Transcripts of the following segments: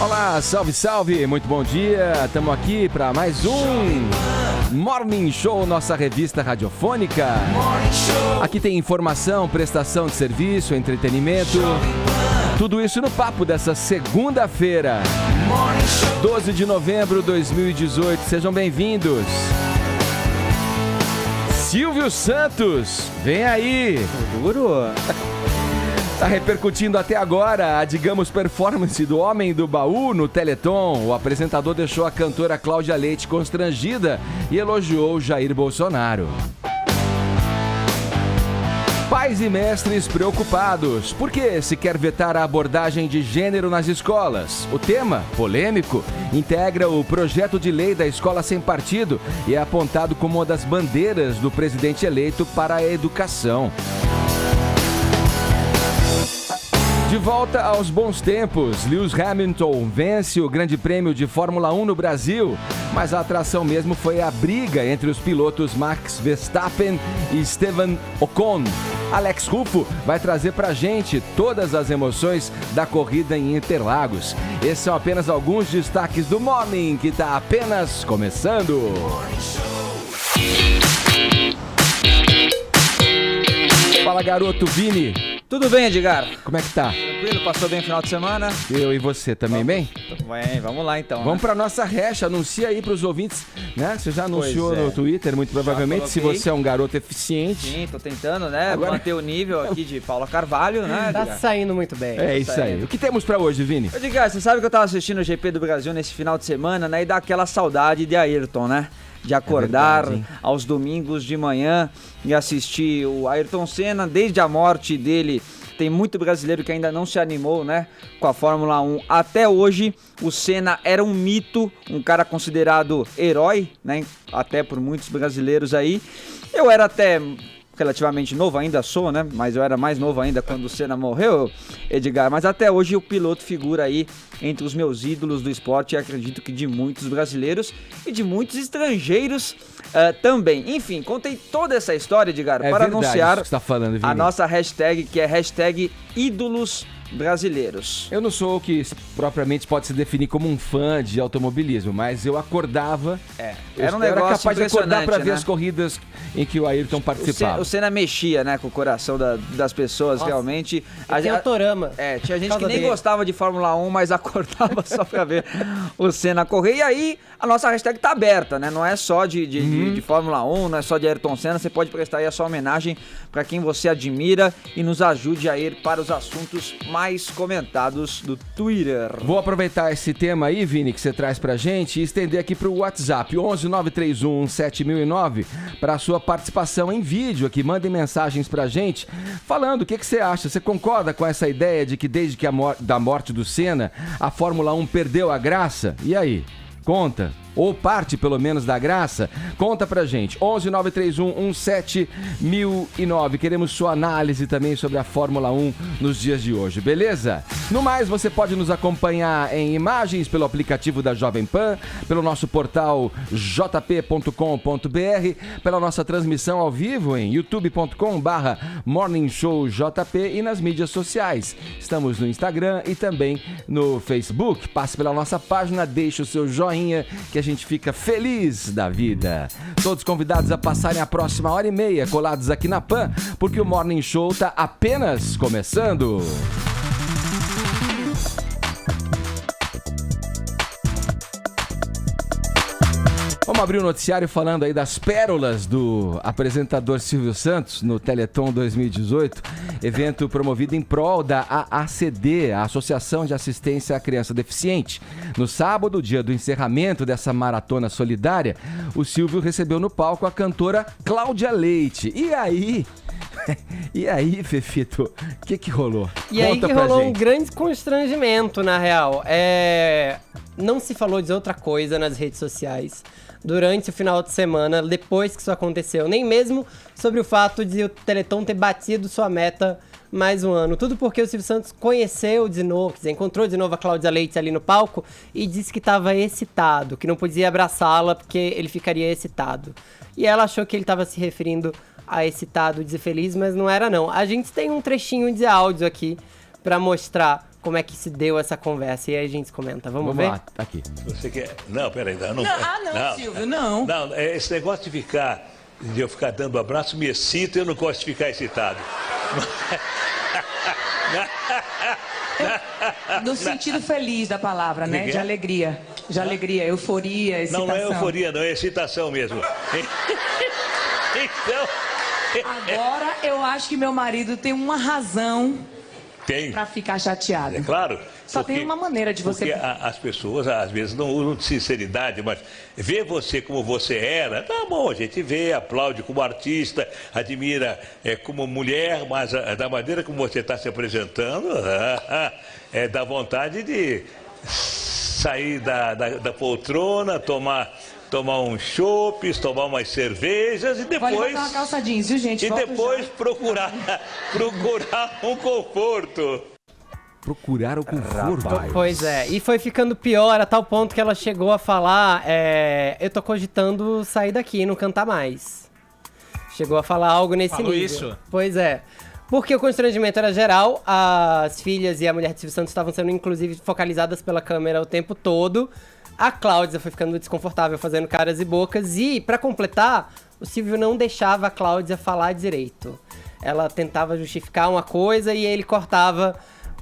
Olá, salve, salve, muito bom dia, estamos aqui para mais um Morning Show, nossa revista radiofônica. Aqui tem informação, prestação de serviço, entretenimento, tudo isso no papo dessa segunda-feira, 12 de novembro de 2018, sejam bem-vindos. Silvio Santos, vem aí. Duro. Tá repercutindo até agora a, digamos, performance do Homem do Baú no Teleton. O apresentador deixou a cantora Cláudia Leite constrangida e elogiou Jair Bolsonaro. Pais e mestres preocupados. Por que se quer vetar a abordagem de gênero nas escolas? O tema, polêmico, integra o projeto de lei da escola sem partido e é apontado como uma das bandeiras do presidente eleito para a educação. De volta aos bons tempos, Lewis Hamilton vence o Grande Prêmio de Fórmula 1 no Brasil, mas a atração mesmo foi a briga entre os pilotos Max Verstappen e Esteban Ocon. Alex Rufo vai trazer pra gente todas as emoções da corrida em Interlagos. Esses são apenas alguns destaques do Morning, que tá apenas começando. Fala, garoto Vini. Tudo bem, Edgar? Como é que tá? Tranquilo? Passou bem o final de semana? Eu e você também bem? Bem, vamos lá então. Vamos pra nossa hash, anuncia aí pros ouvintes, né? Você já anunciou no Twitter, muito provavelmente, se você é um garoto eficiente. Sim, tô tentando, né? Agora... manter o nível aqui de Paula Carvalho, né? Tá saindo muito bem. É isso aí. O que temos pra hoje, Vini? Edgar, você sabe que eu tava assistindo o GP do Brasil nesse final de semana, né? E dá aquela saudade de Ayrton, né? De acordar aos domingos de manhã e assistir o Ayrton Senna. Desde a morte dele, tem muito brasileiro que ainda não se animou, né, com a Fórmula 1. Até hoje, o Senna era um mito, um cara considerado herói, né, até por muitos brasileiros aí. Eu era até relativamente novo, ainda sou, né, mas eu era mais novo ainda quando o Senna morreu, Edgar. Mas até hoje o piloto figura aí entre os meus ídolos do esporte e acredito que de muitos brasileiros e de muitos estrangeiros também. Enfim, contei toda essa história, Edgar, para anunciar que você tá falando, Vini. A nossa hashtag, que é hashtag ídolos brasileiros. Eu não sou o que propriamente pode se definir como um fã de automobilismo, mas eu acordava. Era um eu era negócio capaz de acordar para ver né? as corridas em que o Ayrton participava. O Senna mexia, né, com o coração das pessoas. Nossa, realmente. Tem autorama. Tinha gente que nem gostava de Fórmula 1, mas acordava só pra ver o Senna correr. E aí, a nossa hashtag tá aberta, né? Não é só de Fórmula 1, não é só de Ayrton Senna. Você pode prestar aí a sua homenagem para quem você admira e nos ajude a ir para os assuntos mais comentados do Twitter. Vou aproveitar esse tema aí, Vini, que você traz pra gente e estender aqui pro WhatsApp 11-931-7009 para a sua participação em vídeo aqui. Mandem mensagens pra gente falando o que você acha. Você concorda com essa ideia de que desde que da morte do Senna, a Fórmula 1 perdeu a graça? E aí? Conta. Ou parte, pelo menos, da graça? Conta pra gente. 11-931-17009. Queremos sua análise também sobre a Fórmula 1 nos dias de hoje, beleza? No mais, você pode nos acompanhar em imagens pelo aplicativo da Jovem Pan, pelo nosso portal jp.com.br, pela nossa transmissão ao vivo em youtube.com/morningshowjp e nas mídias sociais. Estamos no Instagram e também no Facebook. Passe pela nossa página, deixe o seu joinha, que a gente fica feliz da vida. Todos convidados a passarem a próxima hora e meia colados aqui na Pan, porque o Morning Show tá apenas começando. Vamos abrir o noticiário falando aí das pérolas do apresentador Silvio Santos no Teleton 2018, evento promovido em prol da AACD, a Associação de Assistência à Criança Deficiente. No sábado, dia do encerramento dessa maratona solidária, o Silvio recebeu no palco a cantora Cláudia Leite. E aí, Fefito, o que rolou? E aí que rolou um grande constrangimento, na real. Não se falou de outra coisa nas redes sociais durante o final de semana, depois que isso aconteceu. Nem mesmo sobre o fato de o Teleton ter batido sua meta mais um ano. Tudo porque o Silvio Santos conheceu de novo, quer dizer, encontrou de novo a Cláudia Leite ali no palco e disse que estava excitado, que não podia abraçá-la porque ele ficaria excitado. E ela achou que ele estava se referindo a excitado, dizer feliz, mas não era não. A gente tem um trechinho de áudio aqui para mostrar como é que se deu essa conversa. E aí a gente comenta. Vamos ver? lá, tá aqui. Você quer... Não, peraí. Não, Silvio, não. Não, esse negócio de eu ficar dando abraço me excita e eu não gosto de ficar excitado. No sentido feliz da palavra, né? De alegria. De alegria, euforia, excitação. Não é euforia, não, é excitação mesmo. Então... Agora eu acho que meu marido tem uma razão Tem. pra ficar chateado. É claro. Só tem uma maneira de você... Porque as pessoas, às vezes, não usam de sinceridade, mas vê você como você era, tá bom, a gente vê, aplaude como artista, admira como mulher, mas da maneira como você está se apresentando, dá vontade de sair da poltrona, tomar uns chopes, tomar umas cervejas e depois... Pode botar uma calça jeans, viu, gente? E depois procurar um conforto. Procurar o conforto. Pois é, e foi ficando pior a tal ponto que ela chegou a falar, eu tô cogitando sair daqui e não cantar mais. Chegou a falar algo nesse Falou nível. isso? Pois é. Porque o constrangimento era geral, as filhas e a mulher de Silvio Santos estavam sendo, inclusive, focalizadas pela câmera o tempo todo. A Cláudia foi ficando desconfortável, fazendo caras e bocas. E, pra completar, o Silvio não deixava a Cláudia falar direito. Ela tentava justificar uma coisa e ele cortava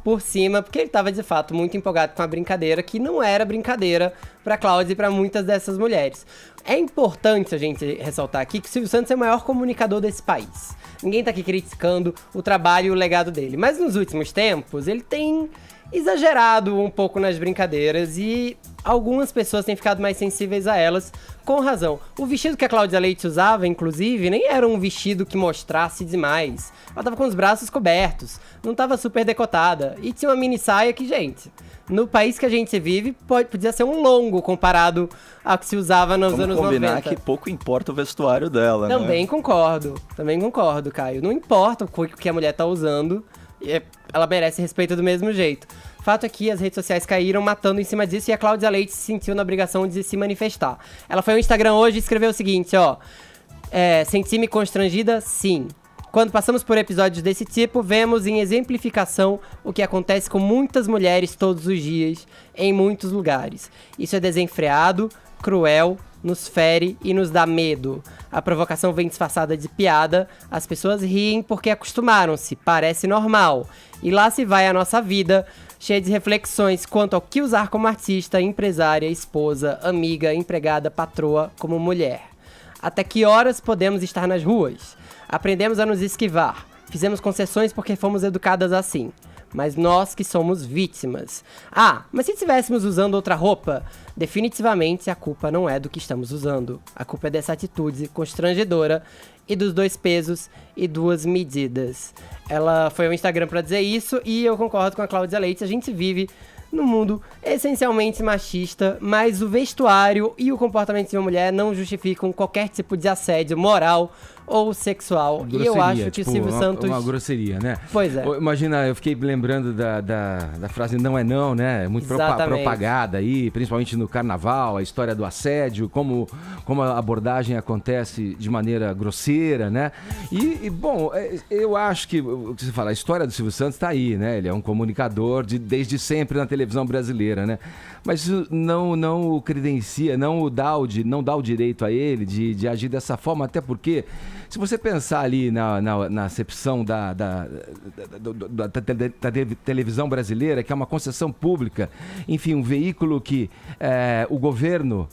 por cima, porque ele tava, de fato, muito empolgado com a brincadeira, que não era brincadeira pra Cláudia e pra muitas dessas mulheres. É importante a gente ressaltar aqui que o Silvio Santos é o maior comunicador desse país. Ninguém tá aqui criticando o trabalho e o legado dele. Mas nos últimos tempos, ele tem exagerado um pouco nas brincadeiras e algumas pessoas têm ficado mais sensíveis a elas, com razão. O vestido que a Cláudia Leite usava, inclusive, nem era um vestido que mostrasse demais. Ela tava com os braços cobertos, não tava super decotada. E tinha uma mini saia que, gente, no país que a gente vive, podia ser um longo comparado ao que se usava nos anos 90. Vamos combinar que pouco importa o vestuário dela, Também né? também concordo, Caio. Não importa o que a mulher tá usando, ela merece respeito do mesmo jeito. Fato é que as redes sociais caíram matando em cima disso e a Cláudia Leite se sentiu na obrigação de se manifestar. Ela foi ao Instagram hoje e escreveu o seguinte, senti-me constrangida? Sim. Quando passamos por episódios desse tipo, vemos em exemplificação o que acontece com muitas mulheres todos os dias, em muitos lugares. Isso é desenfreado, cruel, nos fere e nos dá medo. A provocação vem disfarçada de piada, as pessoas riem porque acostumaram-se, parece normal. E lá se vai a nossa vida, cheia de reflexões quanto ao que usar como artista, empresária, esposa, amiga, empregada, patroa, como mulher. Até que horas podemos estar nas ruas? Aprendemos a nos esquivar. Fizemos concessões porque fomos educadas assim. Mas nós que somos vítimas. Mas se estivéssemos usando outra roupa, definitivamente a culpa não é do que estamos usando. A culpa é dessa atitude constrangedora e dos 2 pesos e 2 medidas. Ela foi ao Instagram pra dizer isso e eu concordo com a Cláudia Leite. A gente vive num mundo essencialmente machista, mas o vestuário e o comportamento de uma mulher não justificam qualquer tipo de assédio moral ou sexual. Grosseria, e eu acho que o tipo, Silvio Santos... Uma grosseria, né? Pois é. Imagina, eu fiquei lembrando da frase não é não, né? Muito propagada aí, principalmente no carnaval, a história do assédio, como a abordagem acontece de maneira grosseira, né? Bom, eu acho que, o que você fala, a história do Silvio Santos tá aí, né? Ele é um comunicador desde sempre na televisão brasileira, né? Mas isso não o credencia, não dá o direito a ele de agir dessa forma, até porque, se você pensar ali na acepção da televisão brasileira, que é uma concessão pública, enfim, um veículo que o governo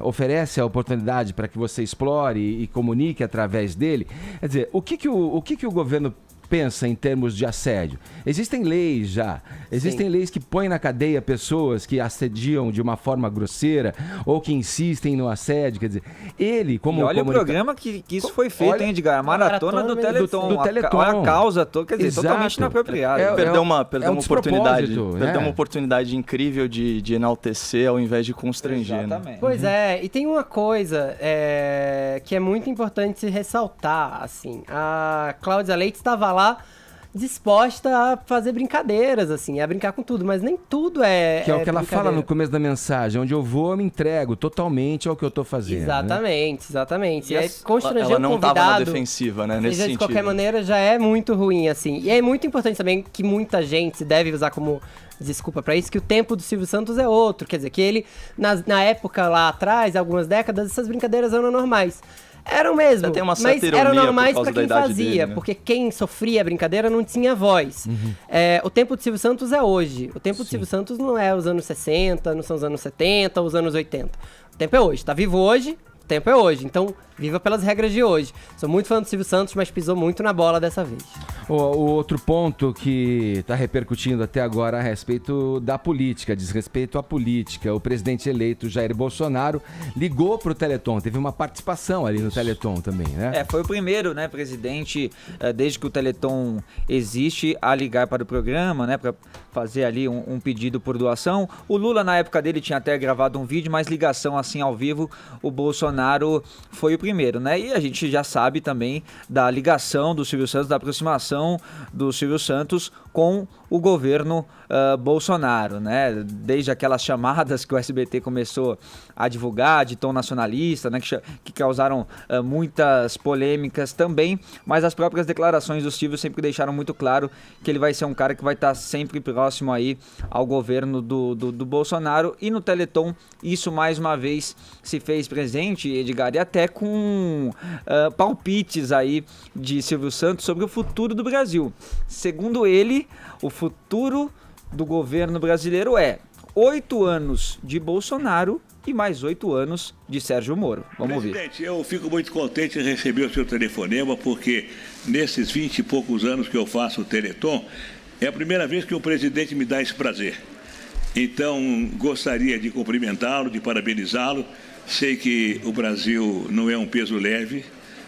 oferece a oportunidade para que você explore e comunique através dele, quer dizer, o que o governo pensa em termos de assédio? Existem leis já. Existem leis que põem na cadeia pessoas que assediam de uma forma grosseira ou que insistem no assédio. Quer dizer, ele, como... E olha o programa que isso foi feito, hein, Edgar? A maratona do Teleton. Do Teleton. A causa toda, quer dizer, Exato. totalmente inapropriada. Perdeu uma oportunidade. despropósito, Perdeu uma oportunidade incrível de enaltecer ao invés de constranger. Exatamente. Pois é, e tem uma coisa que é muito importante ressaltar, assim. A Cláudia Leite estava lá disposta a fazer brincadeiras, assim, a brincar com tudo, mas nem tudo é Que é o que ela brincadeira. fala no começo da mensagem, onde eu vou, eu me entrego totalmente ao que eu tô fazendo. Exatamente. E E é constranger ela o não convidado. tava na defensiva, né? Nesse Seja de sentido. qualquer maneira, já é muito ruim, assim. E é muito importante também que muita gente deve usar como desculpa pra isso, que o tempo do Silvio Santos é outro. Quer dizer, que ele, na época lá atrás, algumas décadas, essas brincadeiras eram normais. Eram mesmo, Até tem uma mas certa ironia eram por normais causa pra quem da idade fazia, dele, né? porque quem sofria a brincadeira não tinha voz. O tempo do Silvio Santos é hoje. O tempo do Silvio Santos não é os anos 60, não são os anos 70, os anos 80. O tempo é hoje. Tá vivo hoje, o tempo é hoje. Então, viva pelas regras de hoje. Sou muito fã do Silvio Santos, mas pisou muito na bola dessa vez. O outro ponto que está repercutindo até agora a respeito da política, diz respeito à política. O presidente eleito Jair Bolsonaro ligou para o Teleton, teve uma participação ali no Teleton também, né? Foi o primeiro, né, presidente, desde que o Teleton existe, a ligar para o programa, né, para fazer ali um pedido por doação. O Lula, na época dele, tinha até gravado um vídeo, mas ligação assim ao vivo, o Bolsonaro foi o primeiro, né? E a gente já sabe também da ligação do Silvio Santos, da aproximação do Silvio Santos com o governo Bolsonaro, né? Desde aquelas chamadas que o SBT começou a divulgar de tom nacionalista, né? Que causaram muitas polêmicas também, mas as próprias declarações do Silvio sempre deixaram muito claro que ele vai ser um cara que vai estar sempre próximo aí ao governo do Bolsonaro. E no Teleton isso mais uma vez se fez presente, Edgar, e até com palpites aí de Silvio Santos sobre o futuro do Brasil. Segundo ele, o futuro do governo brasileiro é 8 anos de Bolsonaro e mais 8 anos de Sérgio Moro. Vamos ouvir. Presidente, eu fico muito contente em receber o seu telefonema, porque nesses 20 e poucos anos que eu faço o Teleton, é a primeira vez que o presidente me dá esse prazer. Então, gostaria de cumprimentá-lo, de parabenizá-lo. Sei que o Brasil não é um peso leve.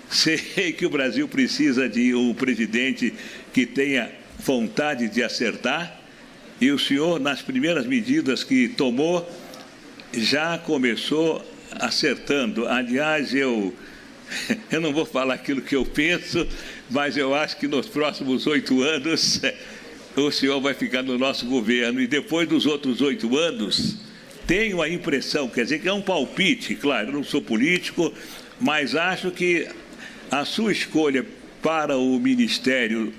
Sei que o Brasil precisa de um presidente que tenha vontade de acertar. E o senhor, nas primeiras medidas que tomou, já começou acertando. Aliás, eu não vou falar aquilo que eu penso, mas eu acho que nos próximos 8 anos o senhor vai ficar no nosso governo. E depois dos outros 8 anos, tenho a impressão, quer dizer que é um palpite, claro, eu não sou político, mas acho que a sua escolha para o Ministério,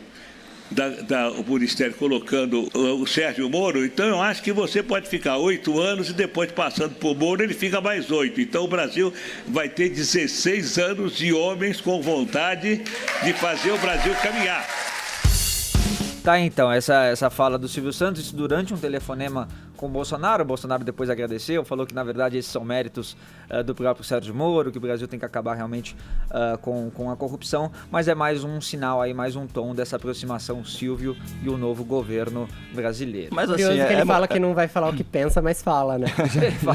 o Ministério colocando o Sérgio Moro, então eu acho que você pode ficar 8 anos e depois passando por Moro ele fica mais 8. Então o Brasil vai ter 16 anos de homens com vontade de fazer o Brasil caminhar. Tá, então, essa fala do Silvio Santos, isso durante um telefonema com o Bolsonaro depois agradeceu, falou que na verdade esses são méritos do próprio Sérgio Moro, que o Brasil tem que acabar realmente com a corrupção, mas é mais um sinal aí, mais um tom dessa aproximação Silvio e o novo governo brasileiro. Mas assim, Curioso que ele fala que não vai falar o que pensa, mas fala, né?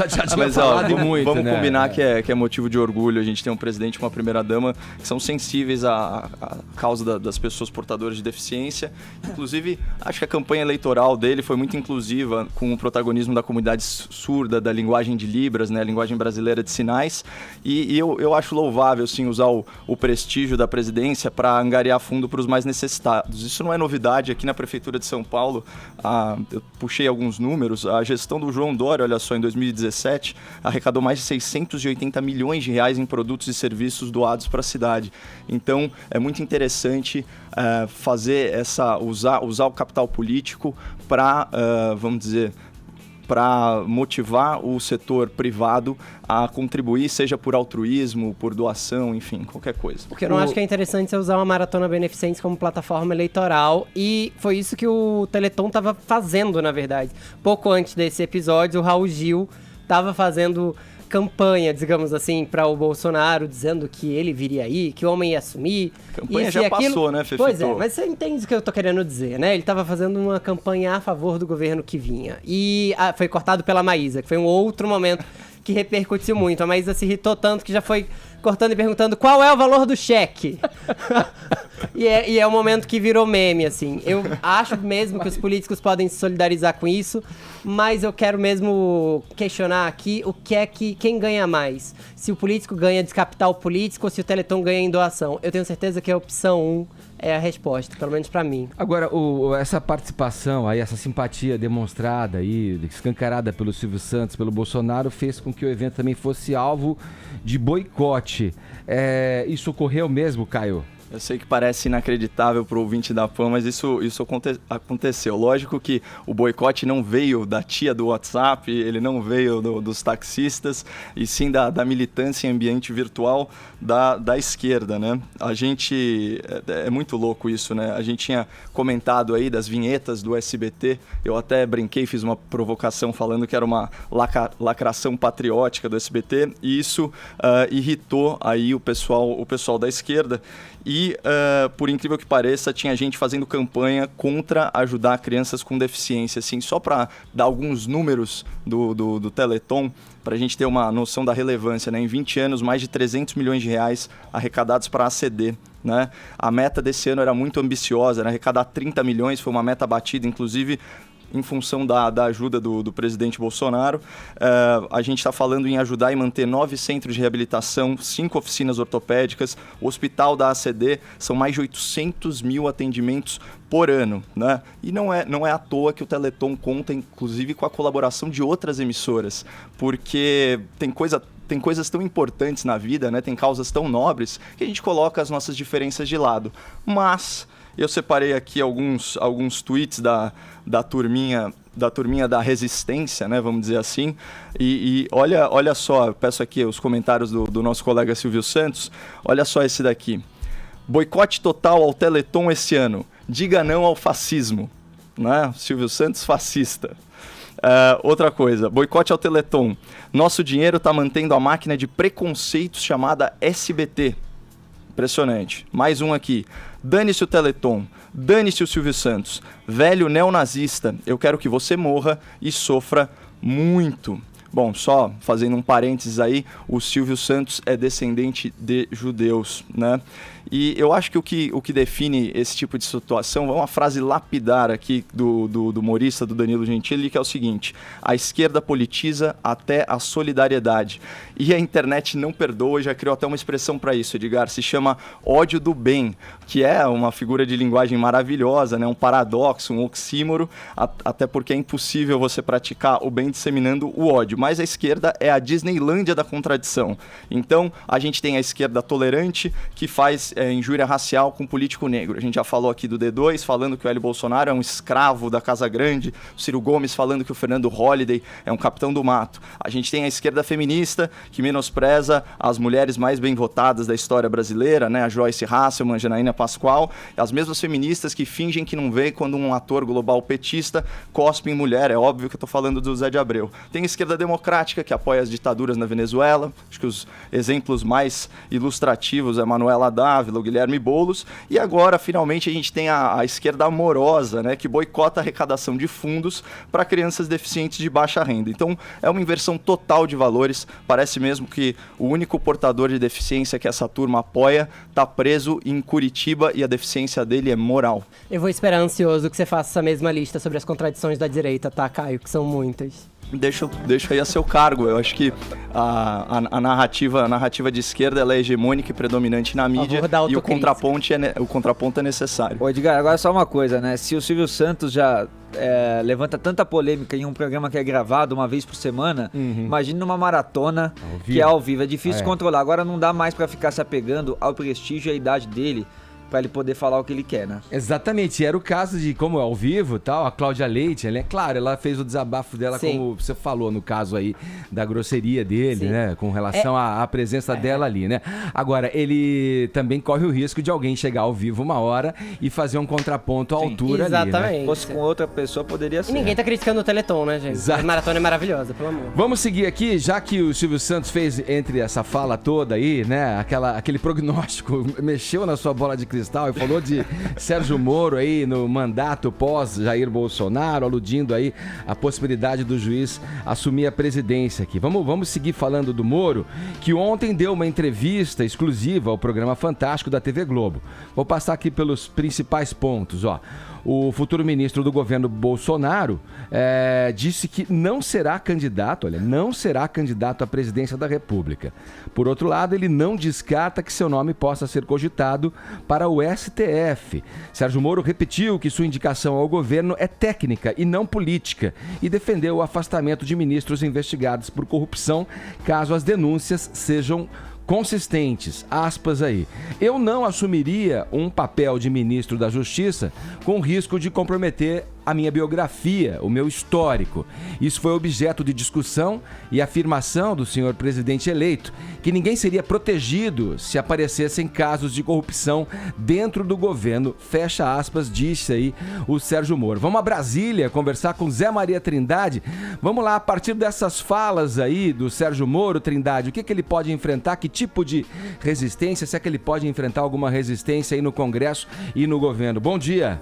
Já tinha Mas falado vamos, muito, vamos né? combinar que é motivo de orgulho a gente tem um presidente e uma primeira-dama que são sensíveis à causa das pessoas portadoras de deficiência. Inclusive, acho que a campanha eleitoral dele foi muito inclusiva, com o protagonismo da comunidade surda, da linguagem de Libras, né, a linguagem brasileira de sinais. E eu acho louvável, sim, usar o prestígio da presidência para angariar fundo para os mais necessitados. Isso não é novidade aqui na Prefeitura de São Paulo. Eu puxei alguns números. A gestão do João Dória, olha só, em 2017, arrecadou mais de 680 milhões de reais em produtos e serviços doados para a cidade. Então, é muito interessante fazer usar o capital político para, vamos dizer, para motivar o setor privado a contribuir, seja por altruísmo, por doação, enfim, qualquer coisa. Porque eu não acho que é interessante você usar uma maratona beneficente como plataforma eleitoral, e foi isso que o Teleton estava fazendo, na verdade. Pouco antes desse episódio, o Raul Gil estava fazendo campanha, digamos assim, para o Bolsonaro, dizendo que ele viria aí, que o homem ia assumir. A campanha já passou, né, Fefito? Pois é, mas você entende o que eu tô querendo dizer, né? Ele estava fazendo uma campanha a favor do governo que vinha. E foi cortado pela Maísa, que foi um outro momento que repercutiu muito. A Maísa se irritou tanto que já foi cortando e perguntando qual é o valor do cheque. E é um momento que virou meme, assim. Eu acho mesmo que os políticos podem se solidarizar com isso, mas eu quero mesmo questionar aqui o que é que quem ganha mais. Se o político ganha de capital político ou se o Teleton ganha em doação. Eu tenho certeza que é a opção 1 é a resposta, pelo menos pra mim. Agora, essa participação aí, essa simpatia demonstrada aí, escancarada pelo Silvio Santos, pelo Bolsonaro, fez com que o evento também fosse alvo de boicote. Isso ocorreu mesmo, Caio? Eu sei que parece inacreditável para o ouvinte da PAN, mas isso aconteceu. Lógico que o boicote não veio da tia do WhatsApp, ele não veio dos taxistas, e sim da militância em ambiente virtual da esquerda, né? A gente... É muito louco isso, né? A gente tinha comentado aí das vinhetas do SBT, eu até brinquei, fiz uma provocação falando que era uma lacração patriótica do SBT, e isso irritou aí o pessoal da esquerda. E, por incrível que pareça, tinha gente fazendo campanha contra ajudar crianças com deficiência. Assim, só para dar alguns números do Teleton, para a gente ter uma noção da relevância, né? Em 20 anos, mais de 300 milhões de reais arrecadados para a ACD. Né? A meta desse ano era muito ambiciosa, era arrecadar 30 milhões, foi uma meta batida, inclusive em função da ajuda do presidente Bolsonaro. A gente está falando em ajudar e manter 9 centros de reabilitação, 5 oficinas ortopédicas, o hospital da ACD, são mais de 800 mil atendimentos por ano, né? E não é à toa que o Teleton conta, inclusive, com a colaboração de outras emissoras, porque tem coisas tão importantes na vida, né? Tem causas tão nobres que a gente coloca as nossas diferenças de lado. Mas eu separei aqui alguns tweets da turminha da resistência, né, vamos dizer assim, e olha só, eu peço aqui os comentários do nosso colega Silvio Santos, olha só esse daqui. Boicote total ao Teleton esse ano, diga não ao fascismo, né? Silvio Santos fascista. Outra coisa, boicote ao Teleton, nosso dinheiro está mantendo a máquina de preconceitos chamada SBT. Impressionante. Mais um aqui. Dane-se o Teleton, dane-se o Silvio Santos. Velho neonazista, eu quero que você morra e sofra muito. Bom, só fazendo um parênteses aí, o Silvio Santos é descendente de judeus, né? E eu acho que o que define esse tipo de situação é uma frase lapidar aqui do humorista, do Danilo Gentili, que é o seguinte: a esquerda politiza até a solidariedade. E a internet não perdoa, já criou até uma expressão para isso, Edgar, se chama ódio do bem, que é uma figura de linguagem maravilhosa, né? Um paradoxo, um oxímoro, até porque é impossível você praticar o bem disseminando o ódio. Mas a esquerda é a Disneylândia da contradição. Então, a gente tem a esquerda tolerante, que faz injúria racial com político negro. A gente já falou aqui do D2, falando que o Hélio Bolsonaro é um escravo da Casa Grande, o Ciro Gomes falando que o Fernando Holliday é um capitão do mato. A gente tem a esquerda feminista, que menospreza as mulheres mais bem votadas da história brasileira, né? A Joyce Hasselman, a Janaína Pascoal, as mesmas feministas que fingem que não vê quando um ator global petista cospe em mulher. É óbvio que eu tô falando do Zé de Abreu. Tem a esquerda democrática, que apoia as ditaduras na Venezuela. Acho que os exemplos mais ilustrativos é Manuela Dávila, o Guilherme Boulos, e agora, finalmente, a gente tem a esquerda amorosa, né, que boicota a arrecadação de fundos para crianças deficientes de baixa renda. Então, é uma inversão total de valores. Parece mesmo que o único portador de deficiência que essa turma apoia está preso em Curitiba e a deficiência dele é moral. Eu vou esperar ansioso que você faça essa mesma lista sobre as contradições da direita, tá, Caio? Que são muitas. Deixa aí a seu cargo. Eu acho que a narrativa de esquerda ela é hegemônica e predominante na mídia, e o contraponto é necessário. Ô Edgar, agora só uma coisa, né? Se o Silvio Santos já levanta tanta polêmica em um programa que é gravado uma vez por semana, imagina numa maratona que é ao vivo. É difícil controlar. Agora não dá mais pra ficar se apegando ao prestígio e à idade dele, pra ele poder falar o que ele quer, né? Exatamente, era o caso de, como é ao vivo e tal, a Cláudia Leite, ela fez o desabafo dela, sim, como você falou, no caso aí, da grosseria dele, sim, né? Com relação à presença dela ali, né? Agora, ele também corre o risco de alguém chegar ao vivo uma hora e fazer um contraponto à altura. Exatamente, ali, né? Se fosse com outra pessoa, poderia ser. E ninguém tá criticando o Teleton, né, gente? Exato. A maratona é maravilhosa, pelo amor. Vamos seguir aqui, já que o Silvio Santos fez, entre essa fala toda aí, né? Aquele prognóstico, mexeu na sua bola de cristal e falou de Sérgio Moro aí no mandato pós Jair Bolsonaro, aludindo aí a possibilidade do juiz assumir a presidência aqui. Vamos seguir falando do Moro, que ontem deu uma entrevista exclusiva ao programa Fantástico da TV Globo. Vou passar aqui pelos principais pontos, ó. o futuro ministro do governo Bolsonaro disse que não será candidato à presidência da República. Por outro lado, ele não descarta que seu nome possa ser cogitado para o STF. Sérgio Moro repetiu que sua indicação ao governo é técnica e não política e defendeu o afastamento de ministros investigados por corrupção, caso as denúncias sejam consistentes, aspas aí. Eu não assumiria um papel de ministro da Justiça com risco de comprometer a minha biografia, o meu histórico. Isso foi objeto de discussão e afirmação do senhor presidente eleito, que ninguém seria protegido se aparecessem casos de corrupção dentro do governo, fecha aspas, disse aí o Sérgio Moro. Vamos a Brasília conversar com Zé Maria Trindade. Vamos lá, a partir dessas falas aí do Sérgio Moro, Trindade, o que ele pode enfrentar, que tipo de resistência, se é que ele pode enfrentar alguma resistência aí no Congresso e no governo. Bom dia.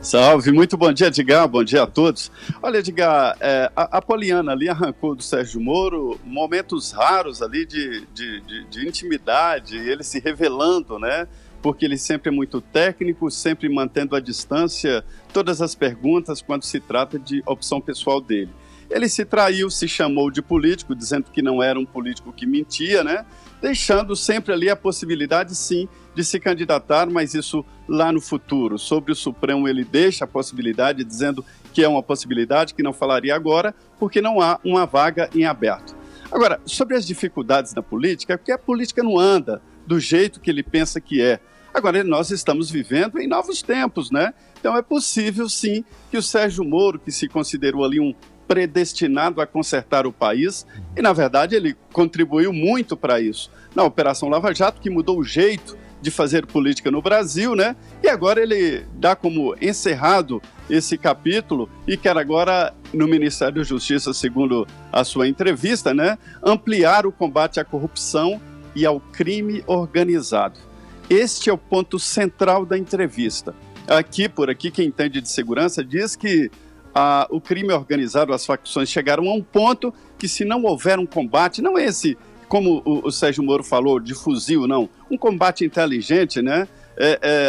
Salve, muito bom dia, Edgar, bom dia a todos. Olha, Edgar, a Poliana ali arrancou do Sérgio Moro momentos raros ali de intimidade, ele se revelando, né? Porque ele sempre é muito técnico, sempre mantendo à distância todas as perguntas quando se trata de opção pessoal dele. Ele se traiu, se chamou de político, dizendo que não era um político que mentia, né? Deixando sempre ali a possibilidade, sim, de se candidatar, mas isso lá no futuro. Sobre o Supremo, ele deixa a possibilidade, dizendo que é uma possibilidade, que não falaria agora, porque não há uma vaga em aberto. Agora, sobre as dificuldades da política, é porque a política não anda do jeito que ele pensa que é. Agora, nós estamos vivendo em novos tempos, né? Então é possível, sim, que o Sérgio Moro, que se considerou ali um predestinado a consertar o país, e na verdade ele contribuiu muito para isso. Na Operação Lava Jato, que mudou o jeito de fazer política no Brasil, né? E agora ele dá como encerrado esse capítulo e quer agora, no Ministério da Justiça, segundo a sua entrevista, né? Ampliar o combate à corrupção e ao crime organizado. Este é o ponto central da entrevista. Por aqui, quem entende de segurança diz que o crime organizado, as facções chegaram a um ponto que, se não houver um combate, não esse, como o Sérgio Moro falou, de fuzil, não, um combate inteligente, né?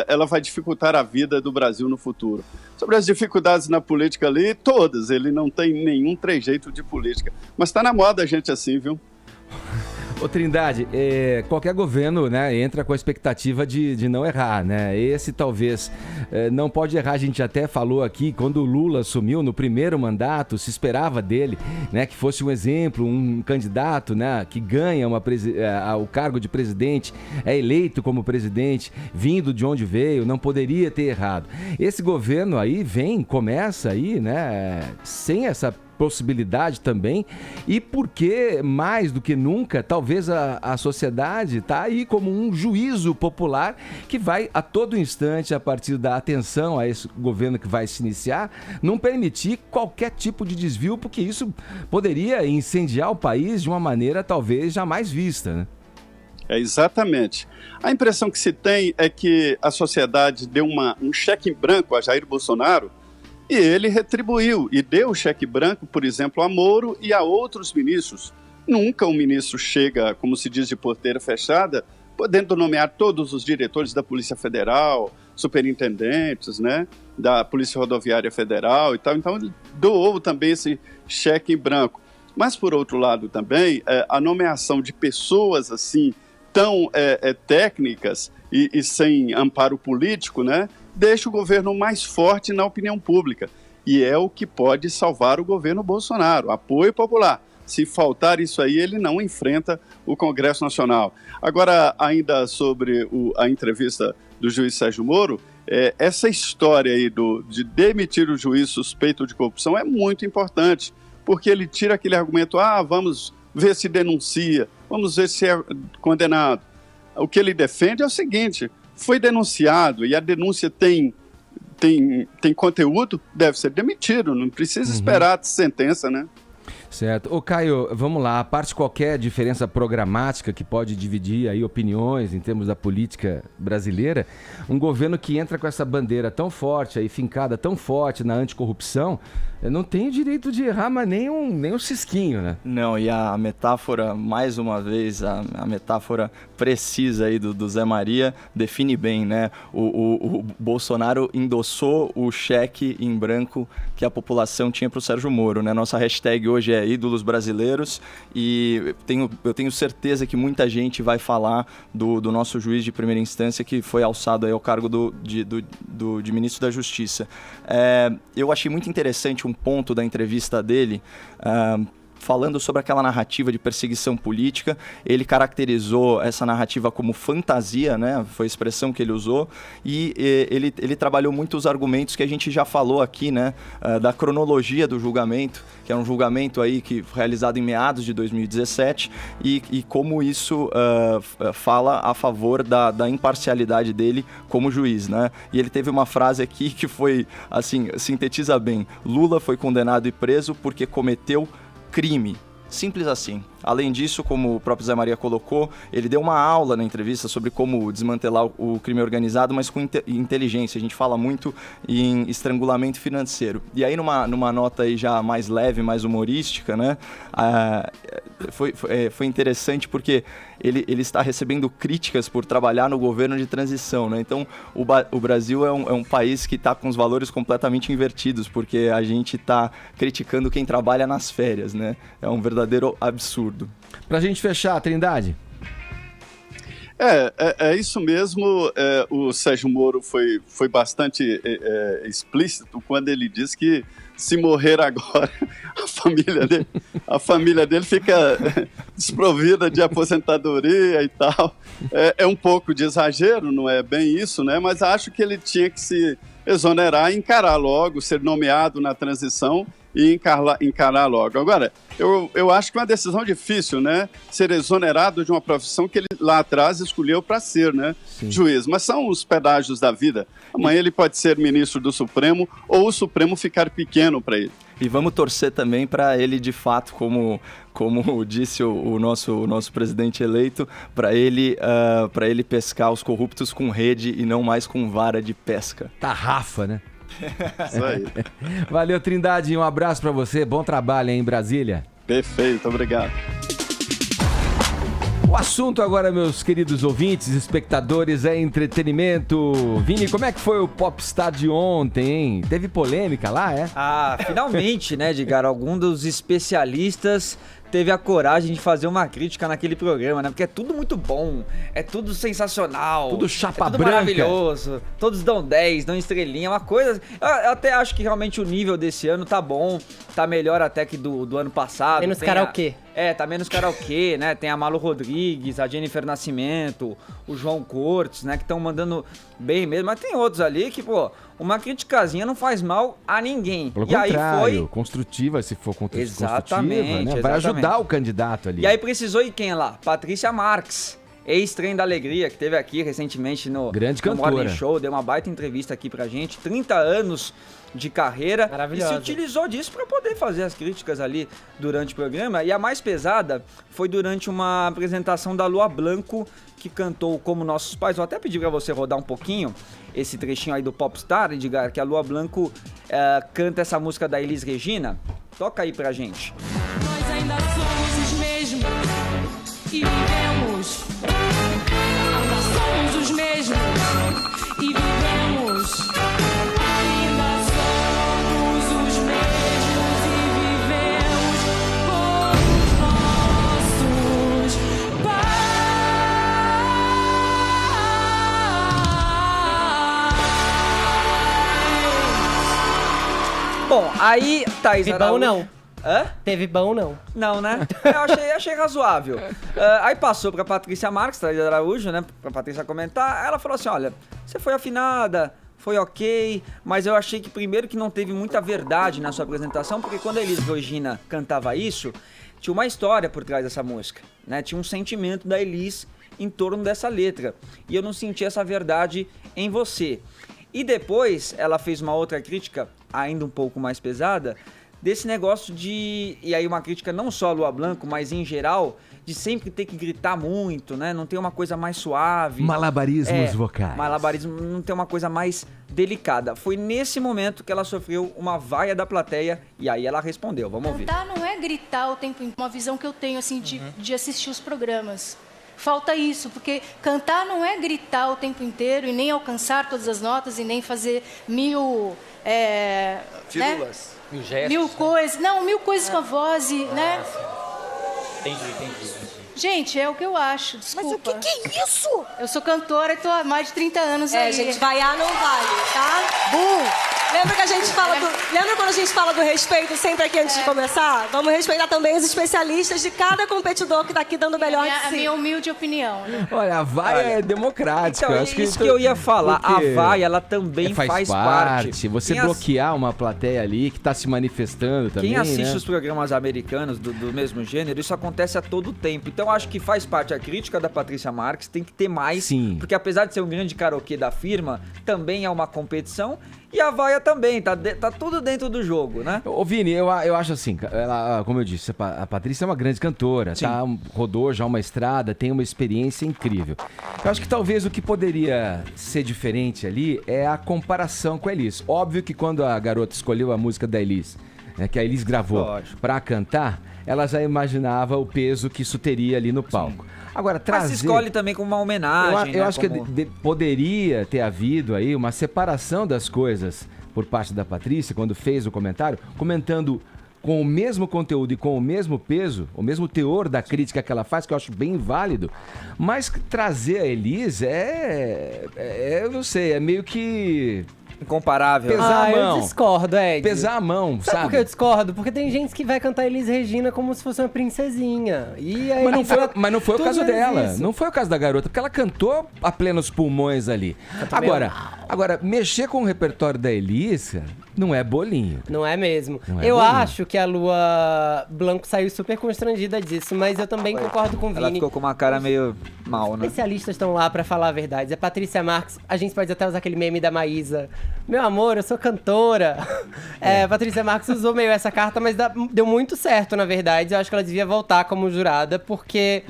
Ela vai dificultar a vida do Brasil no futuro. Sobre as dificuldades na política ali, todas, ele não tem nenhum trejeito de política. Mas está na moda a gente assim, viu? Ô Trindade, qualquer governo, né, entra com a expectativa de não errar, né? Esse talvez não pode errar. A gente até falou aqui, quando o Lula assumiu no primeiro mandato, se esperava dele, né, que fosse um exemplo, um candidato, né, que ganha o cargo de presidente, é eleito como presidente, vindo de onde veio, não poderia ter errado. Esse governo aí começa aí, né, sem essa possibilidade também, e porque, mais do que nunca, talvez a sociedade está aí como um juízo popular que vai a todo instante, a partir da atenção a esse governo que vai se iniciar, não permitir qualquer tipo de desvio, porque isso poderia incendiar o país de uma maneira talvez jamais vista, né? Exatamente. A impressão que se tem é que a sociedade deu um cheque em branco a Jair Bolsonaro, e ele retribuiu e deu o cheque branco, por exemplo, a Moro e a outros ministros. Nunca um ministro chega, como se diz, de porteira fechada, podendo nomear todos os diretores da Polícia Federal, superintendentes, né, da Polícia Rodoviária Federal e tal. Então, ele doou também esse cheque em branco. Mas, por outro lado, também, a nomeação de pessoas assim, tão técnicas e sem amparo político, né, deixa o governo mais forte na opinião pública. E é o que pode salvar o governo Bolsonaro, apoio popular. Se faltar isso aí, ele não enfrenta o Congresso Nacional. Agora, ainda sobre a entrevista do juiz Sérgio Moro, essa história aí de demitir o juiz suspeito de corrupção é muito importante, porque ele tira aquele argumento, vamos ver se denuncia, vamos ver se é condenado. O que ele defende é o seguinte: foi denunciado e a denúncia tem conteúdo, deve ser demitido, não precisa esperar a sentença, né? Certo. Ô Caio, vamos lá, a parte qualquer diferença programática que pode dividir aí opiniões em termos da política brasileira, um governo que entra com essa bandeira tão forte aí, fincada tão forte na anticorrupção, Eu não tenho direito de errar, mas nem um cisquinho, né? Não, e a metáfora, mais uma vez, a metáfora precisa aí do Zé Maria define bem, né? O Bolsonaro endossou o cheque em branco que a população tinha para o Sérgio Moro, né? Nossa hashtag hoje é ídolos brasileiros e eu tenho certeza que muita gente vai falar do nosso juiz de primeira instância que foi alçado aí ao cargo de ministro da Justiça. Eu achei muito interessante um ponto da entrevista dele, falando sobre aquela narrativa de perseguição política. Ele caracterizou essa narrativa como fantasia, né? Foi a expressão que ele usou, e ele trabalhou muito os argumentos que a gente já falou aqui, né? Da cronologia do julgamento, que é um julgamento aí que foi realizado em meados de 2017, e como isso fala a favor da imparcialidade dele como juiz, né? E ele teve uma frase aqui que foi, assim, sintetiza bem: Lula foi condenado e preso porque cometeu crime. Simples assim. Além disso, como o próprio Zé Maria colocou, ele deu uma aula na entrevista sobre como desmantelar o crime organizado, mas com inteligência. A gente fala muito em estrangulamento financeiro. E aí, numa nota aí já mais leve, mais humorística, né? Foi interessante porque ele está recebendo críticas por trabalhar no governo de transição, né? Então, o Brasil é um país que está com os valores completamente invertidos, porque a gente está criticando quem trabalha nas férias, né? É um verdadeiro absurdo. Pra gente fechar, Trindade. É isso mesmo. O Sérgio Moro foi bastante explícito quando ele disse que se morrer agora, a família dele fica desprovida de aposentadoria e tal. É um pouco de exagero, não é bem isso, né? Mas acho que ele tinha que se exonerar e encarar logo, ser nomeado na transição e encarar logo. Agora, eu acho que é uma decisão difícil, né? Ser exonerado de uma profissão que ele lá atrás escolheu para ser, né? Juiz. Mas são os pedágios da vida. Amanhã ele pode ser ministro do Supremo ou o Supremo ficar pequeno para ele. E vamos torcer também para ele, de fato, como disse o nosso presidente eleito, para ele pescar os corruptos com rede e não mais com vara de pesca. Tarrafa, né? Isso aí. Valeu, Trindade. Um abraço pra você. Bom trabalho aí em Brasília. Perfeito, obrigado. O assunto agora, meus queridos ouvintes, espectadores, é entretenimento. Vini, como é que foi o Popstar de ontem, hein? Teve polêmica lá, é? Finalmente, né, Edgar? Algum dos especialistas teve a coragem de fazer uma crítica naquele programa, né? Porque é tudo muito bom, é tudo sensacional. Tudo chapa tudo branca. Maravilhoso. Todos dão 10, dão estrelinha, uma coisa... Eu até acho que realmente o nível desse ano tá bom, tá melhor até que do ano passado. Menos karaokê. Tá menos karaokê, né? Tem a Malu Rodrigues, a Jennifer Nascimento, o João Cortes, né? Que estão mandando bem mesmo. Mas tem outros ali que, pô, uma criticazinha não faz mal a ninguém. Pelo contrário, construtiva, se for construtiva, né? Vai ajudar o candidato ali. E aí precisou ir quem lá? Patrícia Marques, ex-Trem da Alegria, que esteve aqui recentemente no Morning Show, deu uma baita entrevista aqui pra gente, 30 anos de carreira, e se utilizou disso para poder fazer as críticas ali durante o programa. E a mais pesada foi durante uma apresentação da Lua Blanco, que cantou Como Nossos Pais. Vou até pedir para você rodar um pouquinho esse trechinho aí do Popstar, Edgar, que a Lua Blanco canta essa música da Elis Regina. Toca aí pra gente. Nós ainda somos os mesmos e vivemos. Ainda somos os mesmos e vivemos. Ainda somos os mesmos e vivemos com os nossos pais. Bom, aí Thaís Araújo... não. Hã? Teve bom, não. Não, né? Eu achei razoável. Aí passou pra Patrícia Marques, Thaís Araújo, né? Pra Patrícia comentar. Ela falou assim, olha, você foi afinada, foi ok, mas eu achei que primeiro que não teve muita verdade na sua apresentação, porque quando a Elis Regina cantava isso, tinha uma história por trás dessa música, né? Tinha um sentimento da Elis em torno dessa letra. E eu não senti essa verdade em você. E depois ela fez uma outra crítica, ainda um pouco mais pesada, desse negócio de... E aí uma crítica não só a Lua Blanco, mas em geral, de sempre ter que gritar muito, né? Não tem uma coisa mais suave. Malabarismos vocais. Malabarismo, não tem uma coisa mais delicada. Foi nesse momento que ela sofreu uma vaia da plateia e aí ela respondeu. Vamos ouvir. Cantar não é gritar o tempo inteiro. Uma visão que eu tenho, assim, de assistir os programas. Falta isso, porque cantar não é gritar o tempo inteiro e nem alcançar todas as notas e nem fazer mil... Firulas. Né? Mil gestos. Mil coisas. Não, mil coisas com a voz, né? Entendi. Gente, é o que eu acho, desculpa. Mas o que é isso? Eu sou cantora e tô há mais de 30 anos aí. Gente, vaiar não vale, tá? Lembra que a gente fala Lembra quando a gente fala do respeito sempre aqui antes de começar? Vamos respeitar também os especialistas de cada competidor que tá aqui dando o melhor de si. A minha humilde opinião. Né? Olha, a vaia é democrática. Então, eu acho isso que eu ia falar. A vaia, ela também faz parte. Você bloquear uma plateia ali que tá se manifestando também, Quem assiste né? os programas americanos do mesmo gênero, isso acontece a todo tempo. Então, acho que faz parte. A crítica da Patrícia Marques tem que ter mais. Sim. Porque apesar de ser um grande karaokê da firma, também é uma competição. E a vaia também, tá tudo dentro do jogo, né? Ô Vini, eu acho assim, ela, como eu disse, a Patrícia é uma grande cantora, Sim. tá? Rodou já uma estrada, tem uma experiência incrível. Eu acho que talvez o que poderia ser diferente ali é a comparação com a Elis. Óbvio que quando a garota escolheu a música da Elis, né, que a Elis gravou pra cantar, ela já imaginava o peso que isso teria ali no palco. Sim. Agora, trazer... Mas se escolhe também como uma homenagem, Eu né, acho que poderia ter havido aí uma separação das coisas por parte da Patrícia, quando fez o comentário, comentando com o mesmo conteúdo e com o mesmo peso, o mesmo teor da crítica que ela faz, que eu acho bem válido, mas trazer a Elis eu não sei, é meio que... incomparável. Pesar a mão. Eu discordo, Ed. Pesar a mão, sabe? Sabe por que eu discordo? Porque tem gente que vai cantar Elis Regina como se fosse uma princesinha. E aí Mas não foi o caso dela. Isso. Não foi o caso da garota, porque ela cantou a plenos pulmões ali. Agora, mexer com o repertório da Elis não é bolinho. Não é mesmo. Não é eu bolinho. acho que a Lua Blanco saiu super constrangida disso, mas eu também concordo com o Vini. Ela ficou com uma cara meio mal, né? Especialistas estão lá pra falar a verdade. A Patrícia Marques, a gente pode até usar aquele meme da Maísa. Meu amor, eu sou cantora. Patrícia Marques usou meio essa carta, mas deu muito certo, na verdade. Eu acho que ela devia voltar como jurada, porque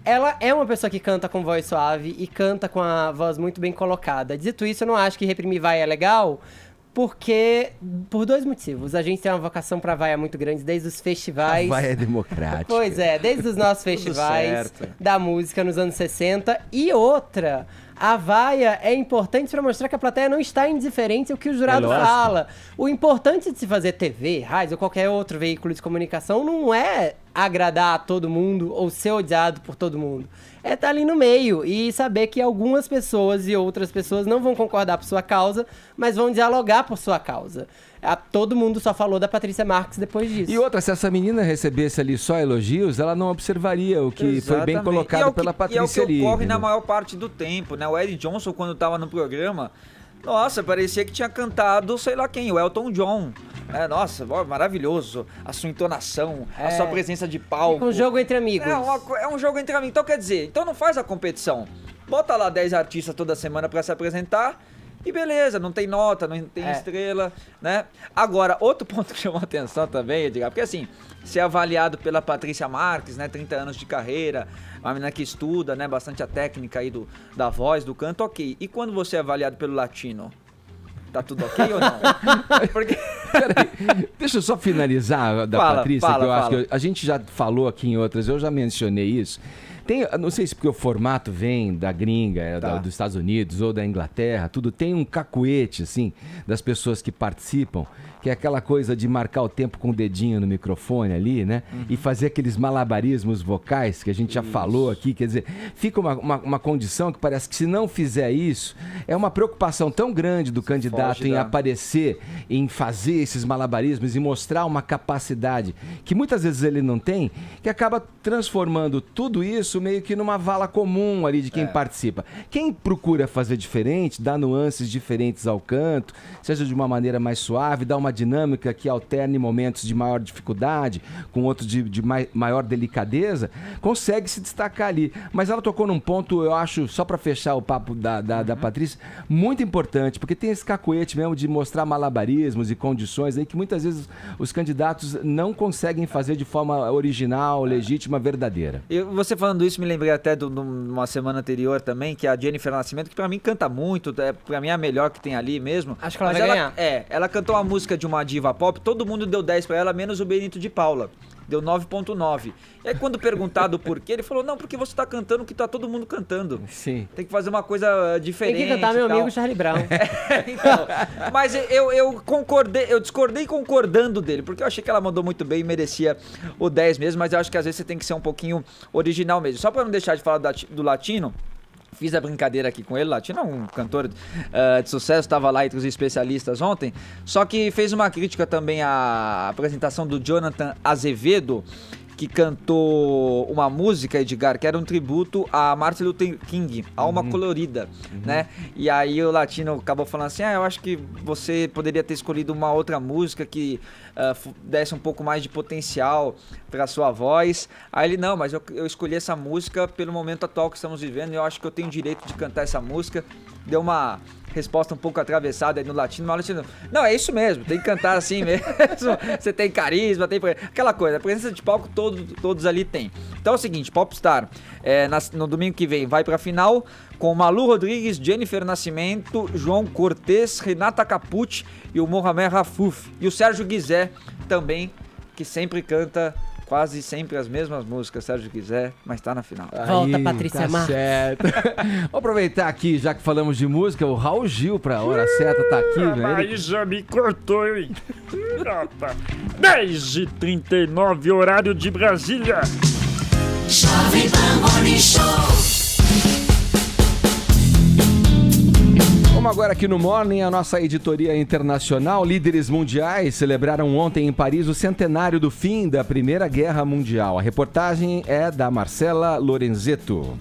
ela é uma pessoa que canta com voz suave e canta com a voz muito bem colocada. Dito isso, eu não acho que reprimir vaia é legal, porque, por dois motivos. A gente tem uma vocação pra vaia muito grande, desde os festivais. A vaia é democrática. Pois é, desde os nossos festivais da música nos anos 60. E outra, a vaia é importante pra mostrar que a plateia não está indiferente ao que o jurado fala. O importante de se fazer TV, rádio ou qualquer outro veículo de comunicação não é agradar a todo mundo ou ser odiado por todo mundo. É estar ali no meio e saber que algumas pessoas e outras pessoas não vão concordar por sua causa, mas vão dialogar por sua causa. Todo mundo só falou da Patrícia Marques depois disso. E outra, se essa menina recebesse ali só elogios, ela não observaria o que foi bem colocado pela Patrícia ali. E é o que ocorre na maior parte do tempo, né? O Eddie Johnson, quando tava no programa, nossa, parecia que tinha cantado, sei lá quem, o Elton John. Nossa, maravilhoso. A sua entonação, a sua presença de palco. Um jogo entre amigos. É um jogo entre amigos. Então, quer dizer, então não faz a competição. Bota lá 10 artistas toda semana pra se apresentar e beleza, não tem nota, não tem estrela, né? Agora, outro ponto que chamou a atenção também, Edgar, porque assim, ser avaliado pela Patrícia Marques, né, 30 anos de carreira, uma menina que estuda, né, bastante a técnica aí da voz, do canto, ok. E quando você é avaliado pelo latino? Tá tudo ok ou não? Porque... Peraí, deixa eu só finalizar da Patrícia, que eu acho que a gente já falou aqui em outras, eu já mencionei isso. Não sei se porque o formato vem da gringa, dos Estados Unidos ou da Inglaterra, tudo tem um cacuete, assim, das pessoas que participam, que é aquela coisa de marcar o tempo com o dedinho no microfone ali, né? E fazer aqueles malabarismos vocais que a gente já falou aqui, quer dizer, fica uma condição que parece que se não fizer isso, é uma preocupação tão grande do candidato em aparecer, em fazer esses malabarismos e mostrar uma capacidade que muitas vezes ele não tem, que acaba transformando tudo isso meio que numa vala comum ali de quem participa. Quem procura fazer diferente, dá nuances diferentes ao canto, seja de uma maneira mais suave, dá uma dinâmica que alterne momentos de maior dificuldade, com outros de maior delicadeza, consegue se destacar ali. Mas ela tocou num ponto, eu acho, só para fechar o papo da Patrícia, muito importante, porque tem esse cacuete mesmo de mostrar malabarismos e condições aí que muitas vezes os candidatos não conseguem fazer de forma original, legítima, verdadeira. Você falando isso, me lembrei até de uma semana anterior também, que é a Jennifer Nascimento, que pra mim canta muito, pra mim é a melhor que tem ali mesmo. Acho que ela vai ganhar. Ela cantou uma música de uma diva pop, todo mundo deu 10 pra ela, menos o Benito de Paula. Deu 9.9. E aí quando perguntado por quê, ele falou, não, porque você tá cantando o que tá todo mundo cantando. Sim. Tem que fazer uma coisa diferente. Tem que cantar meu amigo Charlie Brown. Então, mas eu concordei, eu discordei concordando dele, porque eu achei que ela mandou muito bem e merecia o 10 mesmo, mas eu acho que às vezes você tem que ser um pouquinho original mesmo. Só pra não deixar de falar do latino, fiz a brincadeira aqui com ele, Latino é um cantor de sucesso, estava lá entre os especialistas ontem, só que fez uma crítica também à apresentação do Jonathan Azevedo, que cantou uma música, Edgar, que era um tributo a Martin Luther King, Alma Colorida, né? E aí o Latino acabou falando assim, eu acho que você poderia ter escolhido uma outra música que desse um pouco mais de potencial para sua voz. Aí ele, não, mas eu escolhi essa música pelo momento atual que estamos vivendo e eu acho que eu tenho o direito de cantar essa música. Deu uma resposta um pouco atravessada aí no Latino, mas o Latino, não, é isso mesmo, tem que cantar assim mesmo, você tem carisma, tem aquela coisa, a presença de palco todos ali tem. Então é o seguinte, Popstar, no domingo que vem vai pra final com Malu Rodrigues, Jennifer Nascimento, João Cortez, Renata Capucci e o Mohamed Rafouf. E o Sérgio Guizé também, que sempre canta quase sempre as mesmas músicas, Sérgio Guizé, mas tá na final. Volta, Patrícia Marques. Certo. Vou aproveitar aqui, já que falamos de música, o Raul Gil, pra hora certa, tá aqui, né? Aí já me cortou, hein? 10h39, horário de Brasília. Jovem Pan Morning Show. Vamos agora aqui no Morning, a nossa editoria internacional. Líderes mundiais celebraram ontem em Paris o centenário do fim da Primeira Guerra Mundial. A reportagem é da Marcela Lorenzetto.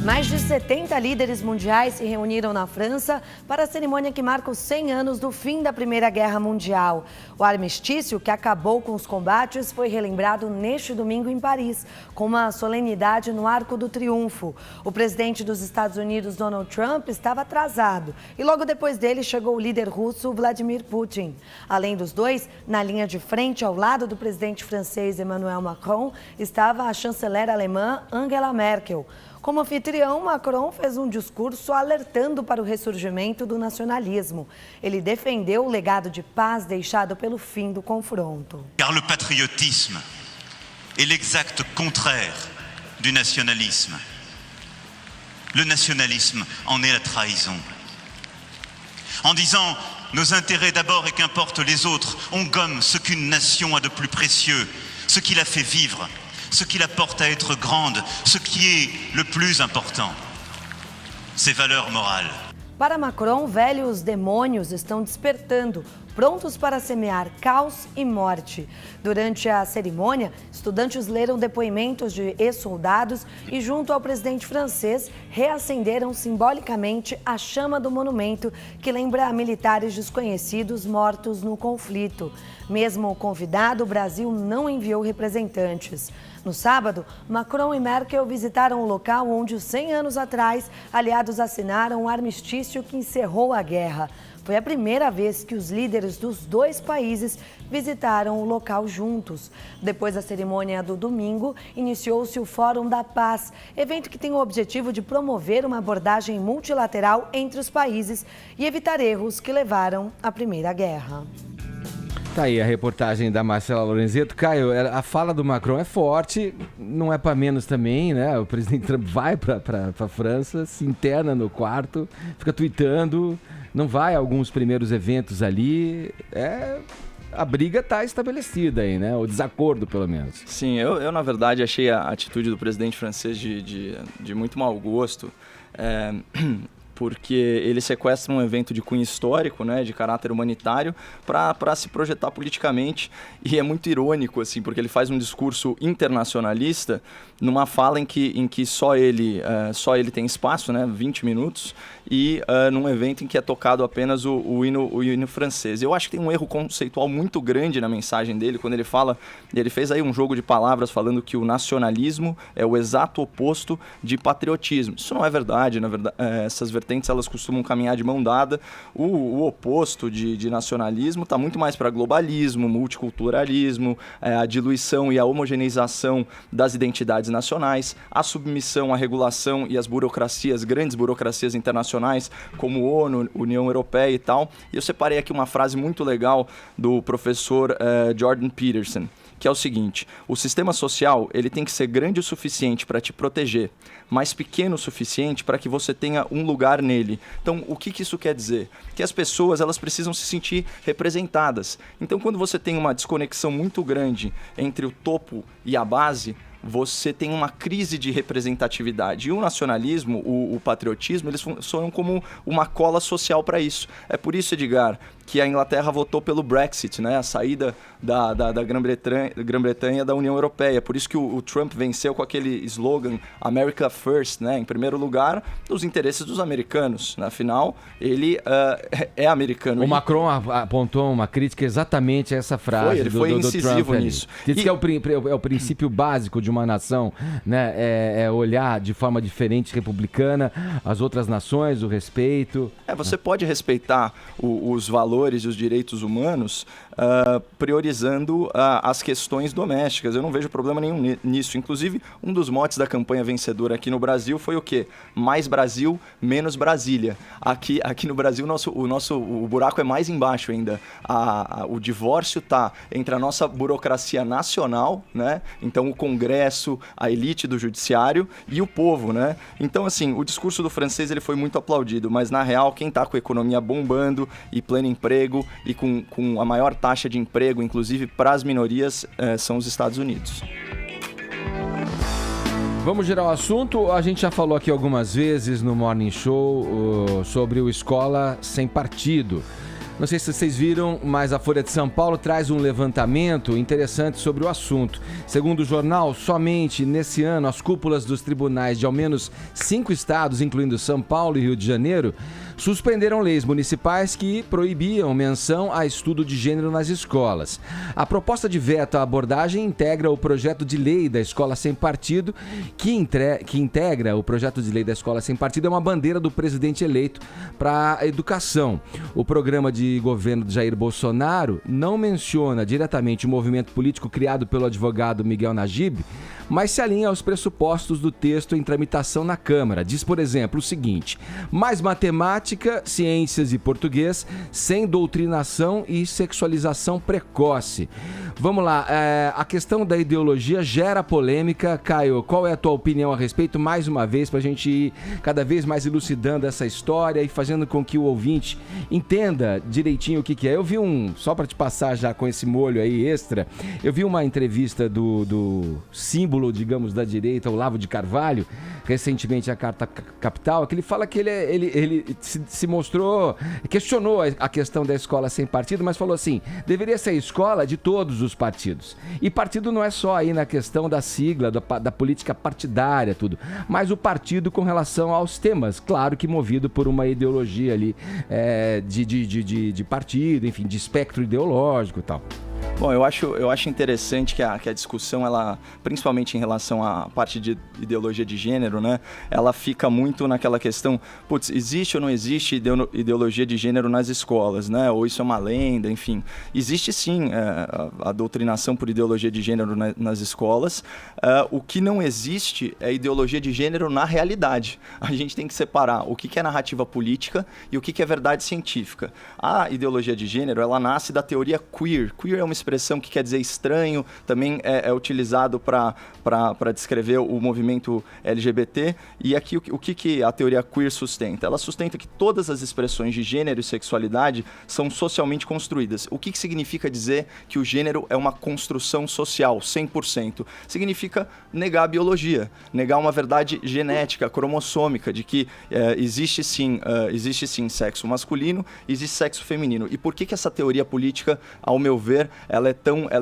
Mais de 70 líderes mundiais se reuniram na França para a cerimônia que marca os 100 anos do fim da Primeira Guerra Mundial. O armistício, que acabou com os combates, foi relembrado neste domingo em Paris, com uma solenidade no Arco do Triunfo. O presidente dos Estados Unidos, Donald Trump, estava atrasado e logo depois dele chegou o líder russo, Vladimir Putin. Além dos dois, na linha de frente, ao lado do presidente francês Emmanuel Macron, estava a chanceler alemã Angela Merkel. Como anfitrião, Macron fez um discurso alertando para o ressurgimento do nacionalismo. Ele defendeu o legado de paz deixado pelo fim do confronto. Car le patriotisme est l'exact contraire du nationalisme. Le nationalisme en est la trahison. En disant nos intérêts d'abord et qu'importe les autres, on gomme ce qu'une nation a de plus précieux, ce qui la fait vivre. Ce qui la porte à être grande, ce qui est le plus important, ses valeurs morales. Para Macron, velhos demônios estão despertando, prontos para semear caos e morte. Durante a cerimônia, estudantes leram depoimentos de ex-soldados e, junto ao presidente francês, reacenderam simbolicamente a chama do monumento que lembra militares desconhecidos mortos no conflito. Mesmo convidado, o Brasil não enviou representantes. No sábado, Macron e Merkel visitaram o local onde, 100 anos atrás, aliados assinaram um armistício que encerrou a guerra. Foi a primeira vez que os líderes dos dois países visitaram o local juntos. Depois da cerimônia do domingo, iniciou-se o Fórum da Paz, evento que tem o objetivo de promover uma abordagem multilateral entre os países e evitar erros que levaram à Primeira Guerra. Tá aí a reportagem da Marcela Lorenzetto. Caio, a fala do Macron é forte, não é para menos também, né? O presidente Trump vai para a França, se interna no quarto, fica tweetando, não vai a alguns primeiros eventos ali. A briga está estabelecida aí, né? O desacordo, pelo menos. Sim, eu na verdade achei a atitude do presidente francês de muito mau gosto. porque ele sequestra um evento de cunho histórico, né, de caráter humanitário, para se projetar politicamente, e é muito irônico, assim, porque ele faz um discurso internacionalista numa fala em que só ele tem espaço, né, 20 minutos, e num evento em que é tocado apenas o hino francês. Eu acho que tem um erro conceitual muito grande na mensagem dele, quando ele fez aí um jogo de palavras falando que o nacionalismo é o exato oposto de patriotismo. Isso não é verdade, na verdade, essas vertentes elas costumam caminhar de mão dada. O oposto de nacionalismo está muito mais para globalismo, multiculturalismo, a diluição e a homogeneização das identidades nacionais, a submissão à regulação e às burocracias, grandes burocracias internacionais, como ONU, União Europeia e tal. E eu separei aqui uma frase muito legal do professor Jordan Peterson, que é o seguinte: o sistema social ele tem que ser grande o suficiente para te proteger, mas pequeno o suficiente para que você tenha um lugar nele. Então, o que isso quer dizer? Que as pessoas elas precisam se sentir representadas. Então, quando você tem uma desconexão muito grande entre o topo e a base, você tem uma crise de representatividade. E o nacionalismo, o patriotismo, eles funcionam como uma cola social para isso. É por isso, Edgar, que a Inglaterra votou pelo Brexit, né? A saída da Grã-Bretanha da União Europeia. Por isso que o Trump venceu com aquele slogan America First, né? Em primeiro lugar, os interesses dos americanos. Afinal, ele é americano. O Macron apontou uma crítica exatamente a essa frase ele foi incisivo Trump nisso. Diz que é o princípio básico de uma nação, né? É olhar de forma diferente, republicana, as outras nações, o respeito. Você pode respeitar os valores e os direitos humanos priorizando as questões domésticas. Eu não vejo problema nenhum nisso. Inclusive, um dos motes da campanha vencedora aqui no Brasil foi o quê? Mais Brasil, menos Brasília. Aqui no Brasil, o buraco é mais embaixo ainda. O divórcio está entre a nossa burocracia nacional, né? Então, o Congresso, a elite do judiciário e o povo, né? Então, assim, o discurso do francês ele foi muito aplaudido, mas, na real, quem está com a economia bombando e pleno emprego e com a maior taxa de emprego, inclusive para as minorias, são os Estados Unidos. Vamos girar o assunto. A gente já falou aqui algumas vezes no Morning Show sobre o Escola Sem Partido. Não sei se vocês viram, mas a Folha de São Paulo traz um levantamento interessante sobre o assunto. Segundo o jornal, somente nesse ano as cúpulas dos tribunais de ao menos 5 estados, incluindo São Paulo e Rio de Janeiro, suspenderam leis municipais que proibiam menção a estudo de gênero nas escolas. A proposta de veto à abordagem integra o projeto de lei da Escola Sem Partido, que integra o projeto de lei da Escola Sem Partido, é uma bandeira do presidente eleito para a educação. O programa de governo de Jair Bolsonaro não menciona diretamente o movimento político criado pelo advogado Miguel Najib, mas se alinha aos pressupostos do texto em tramitação na Câmara. Diz, por exemplo, o seguinte: mais matemática, ciências e português, sem doutrinação e sexualização precoce. Vamos lá, a questão da ideologia gera polêmica. Caio, qual é a tua opinião a respeito, mais uma vez, para a gente ir cada vez mais elucidando essa história e fazendo com que o ouvinte entenda direitinho o que é. Eu vi só para te passar já com esse molho aí extra, eu vi uma entrevista do símbolo, digamos, da direita, Olavo de Carvalho, recentemente a Carta Capital, que ele fala que ele se mostrou, questionou a questão da escola sem partido, mas falou assim: deveria ser a escola de todos os partidos. E partido não é só aí na questão da sigla, da política partidária, tudo, mas o partido com relação aos temas, claro que movido por uma ideologia ali de partido, enfim, de espectro ideológico e tal. Bom, eu acho interessante que a discussão, ela, principalmente em relação à parte de ideologia de gênero, né, ela fica muito naquela questão, putz, existe ou não existe ideologia de gênero nas escolas, né, ou isso é uma lenda, enfim. Existe sim a doutrinação por ideologia de gênero nas escolas. O que não existe é ideologia de gênero na realidade. A gente tem que separar o que é narrativa política e o que é verdade científica. A ideologia de gênero, ela nasce da teoria queer. Queer é uma expressão que quer dizer estranho, também é utilizado para descrever o movimento LGBT. E aqui o que a teoria queer sustenta? Ela sustenta que todas as expressões de gênero e sexualidade são socialmente construídas. O que significa dizer que o gênero é uma construção social, 100%? Significa negar a biologia, negar uma verdade genética, cromossômica, de que existe sim sexo masculino, existe sexo feminino. E por que essa teoria política, ao meu ver, ela é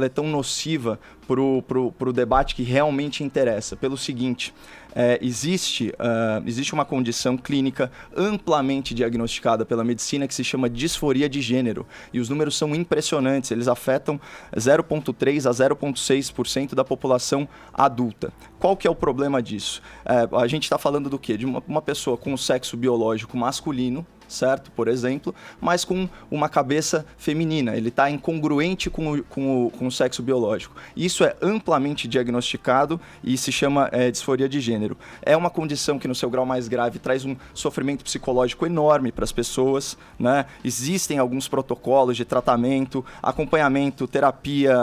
tão nociva pro debate que realmente interessa? Pelo seguinte, existe uma condição clínica amplamente diagnosticada pela medicina que se chama disforia de gênero. E os números são impressionantes, eles afetam 0,3% a 0,6% da população adulta. Qual que é o problema disso? A gente está falando do quê? De uma pessoa com o sexo biológico masculino, certo? Por exemplo, mas com uma cabeça feminina. Ele está incongruente com o sexo biológico. Isso é amplamente diagnosticado e se chama disforia de gênero. É uma condição que, no seu grau mais grave, traz um sofrimento psicológico enorme para as pessoas, né? Existem alguns protocolos de tratamento, acompanhamento, terapia,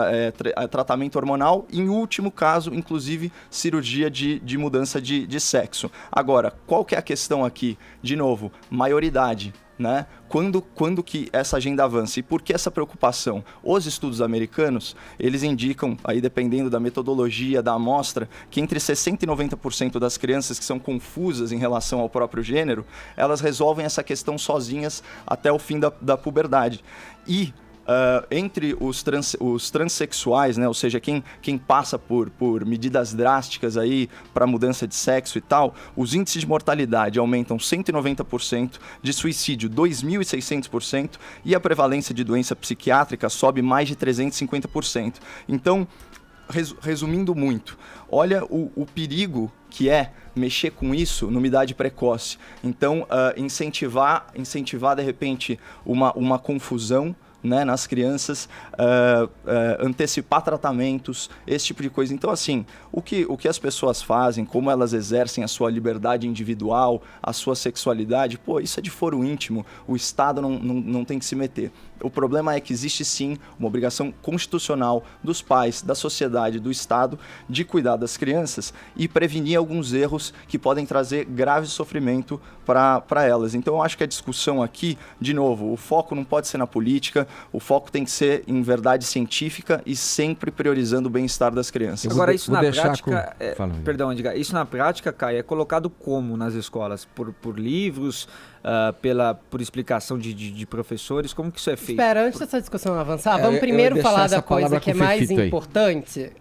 tratamento hormonal e, em último caso, inclusive, cirurgia de mudança de sexo. Agora, qual que é a questão aqui? De novo, maioridade. Né? Quando que essa agenda avança? E por que essa preocupação? Os estudos americanos, eles indicam, aí dependendo da metodologia, da amostra, que entre 60% e 90% das crianças que são confusas em relação ao próprio gênero, elas resolvem essa questão sozinhas até o fim da puberdade. E entre os transexuais, né, ou seja, quem passa por medidas drásticas aí para mudança de sexo e tal, os índices de mortalidade aumentam 190%, de suicídio 2.600% e a prevalência de doença psiquiátrica sobe mais de 350%. Então, resumindo muito, olha o perigo que é mexer com isso numa idade precoce. Então, incentivar de repente uma confusão, né, nas crianças, antecipar tratamentos, esse tipo de coisa. Então, assim, o que as pessoas fazem, como elas exercem a sua liberdade individual, a sua sexualidade, isso é de foro íntimo, o Estado não tem que se meter. O problema é que existe sim uma obrigação constitucional dos pais, da sociedade, do Estado, de cuidar das crianças e prevenir alguns erros que podem trazer grave sofrimento para elas. Então, eu acho que a discussão aqui, de novo, o foco não pode ser na política, o foco tem que ser em verdade científica e sempre priorizando o bem-estar das crianças. Agora, isso na prática, isso na prática, Caio, é colocado como nas escolas? Por livros, por explicação de professores? Como que isso é feito? Espera, antes dessa discussão avançar, vamos primeiro falar da coisa que é mais importante,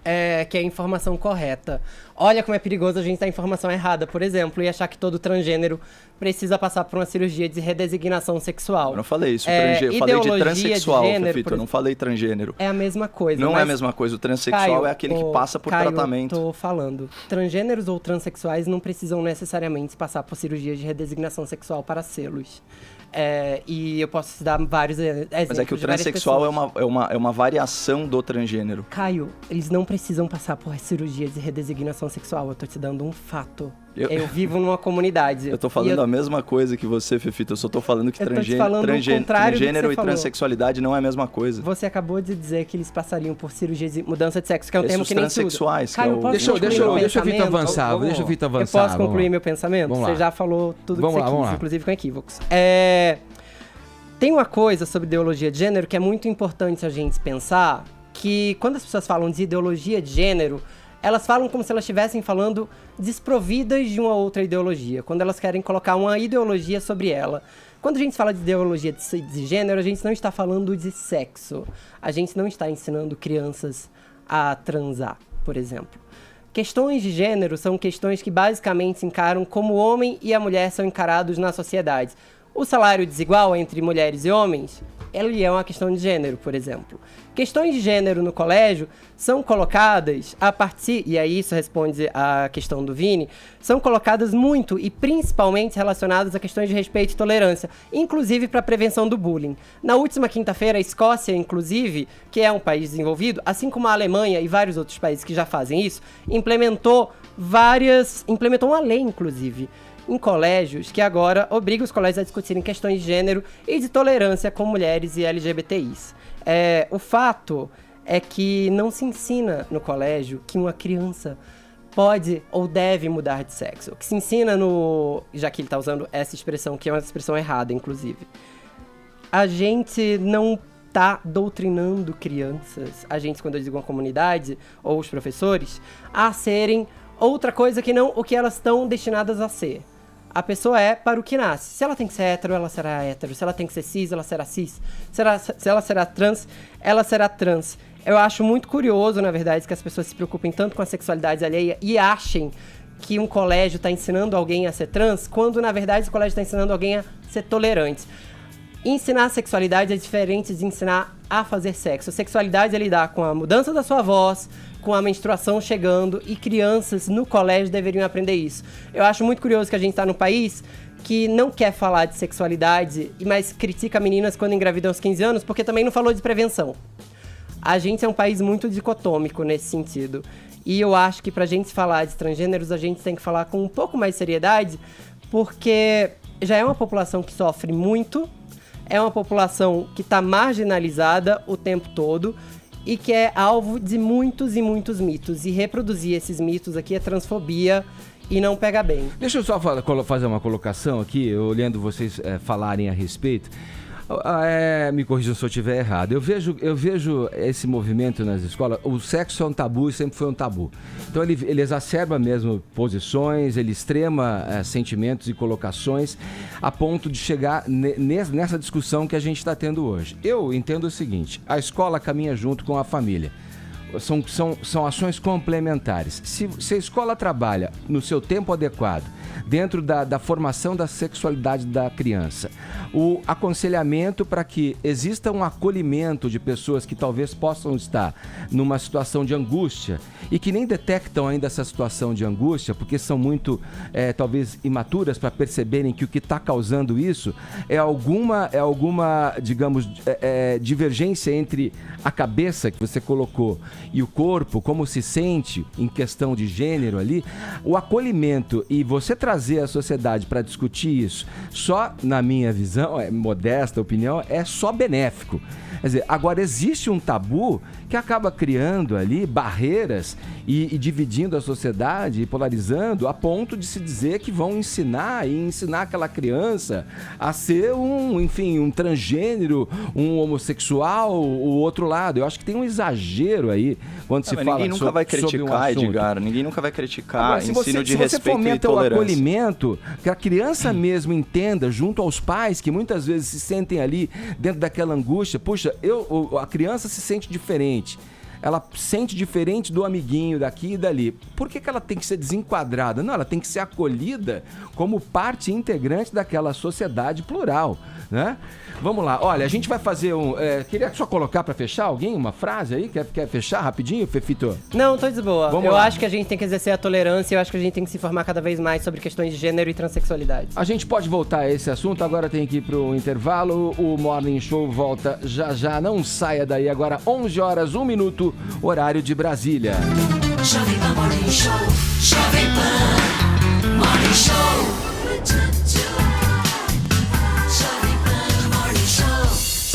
que é a informação correta. Olha como é perigoso a gente dar informação errada, por exemplo, e achar que todo transgênero precisa passar por uma cirurgia de redesignação sexual. Eu não falei isso, eu falei de transexual, Fefito, eu não falei transgênero. É a mesma coisa. Não é a mesma coisa, o transexual Caio, é aquele que passa por tratamento. Eu tô falando, transgêneros ou transexuais não precisam necessariamente passar por cirurgia de redesignação sexual para sê-los. E eu posso dar vários exemplos. Mas é que o transexual é uma variação do transgênero. Caio, eles não precisam passar por cirurgia de redesignação sexual. Eu tô te dando um fato. Eu vivo numa comunidade. Eu tô falando a mesma coisa que você, Fefito. Eu só tô falando que transgênero e transexualidade não é a mesma coisa. Você acabou de dizer que eles passariam por cirurgia de mudança de sexo, que é um termo que nem tudo. Transexuais. Caio, deixa o Vitor avançar. Eu posso concluir meu pensamento? Você já falou tudo que você quis, inclusive com equívocos. Tem uma coisa sobre ideologia de gênero que é muito importante a gente pensar, que quando as pessoas falam de ideologia de gênero, elas falam como se elas estivessem falando desprovidas de uma outra ideologia, quando elas querem colocar uma ideologia sobre ela. Quando a gente fala de ideologia de gênero, a gente não está falando de sexo. A gente não está ensinando crianças a transar, por exemplo. Questões de gênero são questões que basicamente se encaram como o homem e a mulher são encarados na sociedade. O salário desigual entre mulheres e homens, ele é uma questão de gênero, por exemplo. Questões de gênero no colégio são colocadas a partir, e aí isso responde à questão do Vini, são colocadas muito e principalmente relacionadas a questões de respeito e tolerância, inclusive para a prevenção do bullying. Na última quinta-feira, a Escócia, inclusive, que é um país desenvolvido, assim como a Alemanha e vários outros países que já fazem isso, implementou uma lei, inclusive, em colégios, que agora obriga os colégios a discutirem questões de gênero e de tolerância com mulheres e LGBTIs. O fato é que não se ensina no colégio que uma criança pode ou deve mudar de sexo. O que se ensina já que ele tá usando essa expressão, que é uma expressão errada, inclusive. A gente não tá doutrinando crianças, a gente, quando eu digo uma comunidade, ou os professores, a serem outra coisa que não o que elas estão destinadas a ser. A pessoa é para o que nasce. Se ela tem que ser hétero, ela será hétero. Se ela tem que ser cis, ela será cis. Se ela será trans, ela será trans. Eu acho muito curioso, na verdade, que as pessoas se preocupem tanto com a sexualidade alheia e achem que um colégio está ensinando alguém a ser trans, quando, na verdade, o colégio está ensinando alguém a ser tolerante. Ensinar sexualidade é diferente de ensinar a fazer sexo. A sexualidade é lidar com a mudança da sua voz, com a menstruação chegando, e crianças no colégio deveriam aprender isso. Eu acho muito curioso que a gente está num país que não quer falar de sexualidade, mas critica meninas quando engravidam aos 15 anos, porque também não falou de prevenção. A gente é um país muito dicotômico nesse sentido. E eu acho que pra gente falar de transgêneros, a gente tem que falar com um pouco mais de seriedade, porque já é uma população que sofre muito, é uma população que está marginalizada o tempo todo e que é alvo de muitos e muitos mitos. E reproduzir esses mitos aqui é transfobia e não pega bem. Deixa eu só fazer uma colocação aqui, olhando vocês falarem a respeito. Me corrijam se eu estiver errado. Eu vejo esse movimento nas escolas. O sexo é um tabu e sempre foi um tabu. Então ele exacerba mesmo posições, ele extrema sentimentos e colocações a ponto de chegar nessa discussão que a gente está tendo hoje. Eu entendo o seguinte: a escola caminha junto com a família. São ações complementares. Se a escola trabalha no seu tempo adequado, dentro da formação da sexualidade da criança, o aconselhamento para que exista um acolhimento de pessoas que talvez possam estar numa situação de angústia e que nem detectam ainda essa situação de angústia, porque são muito, talvez, imaturas para perceberem que o que está causando isso é alguma digamos, divergência entre a cabeça que você colocou e o corpo, como se sente em questão de gênero ali. O acolhimento e você trazer a sociedade para discutir isso, só na minha visão, modesta opinião, é só benéfico. Quer dizer, agora existe um tabu que acaba criando ali barreiras e dividindo a sociedade e polarizando a ponto de se dizer que vão ensinar aquela criança a ser um transgênero, um homossexual, o outro lado. Eu acho que tem um exagero aí quando se fala ninguém nunca vai criticar, Edgar, ninguém nunca vai criticar ensino de respeito e tolerância. Se você fomenta o acolhimento, que a criança mesmo entenda junto aos pais, que muitas vezes se sentem ali dentro daquela angústia, puxa, a criança se sente diferente. Ela sente diferente do amiguinho daqui e dali. Por que ela tem que ser desenquadrada? Não, ela tem que ser acolhida como parte integrante daquela sociedade plural, né? Vamos lá, olha, a gente vai fazer queria só colocar para fechar alguém uma frase aí? Quer fechar rapidinho, Fefito? Não, tô de boa. Eu acho que a gente tem que exercer a tolerância, eu acho que a gente tem que se informar cada vez mais sobre questões de gênero e transexualidade. A gente pode voltar a esse assunto, agora tem que ir pro intervalo. O Morning Show volta já, não saia daí. Agora 11 horas, 1 minuto, horário de Brasília. Jovem Pan Morning Show, Jovem Pan Morning Show.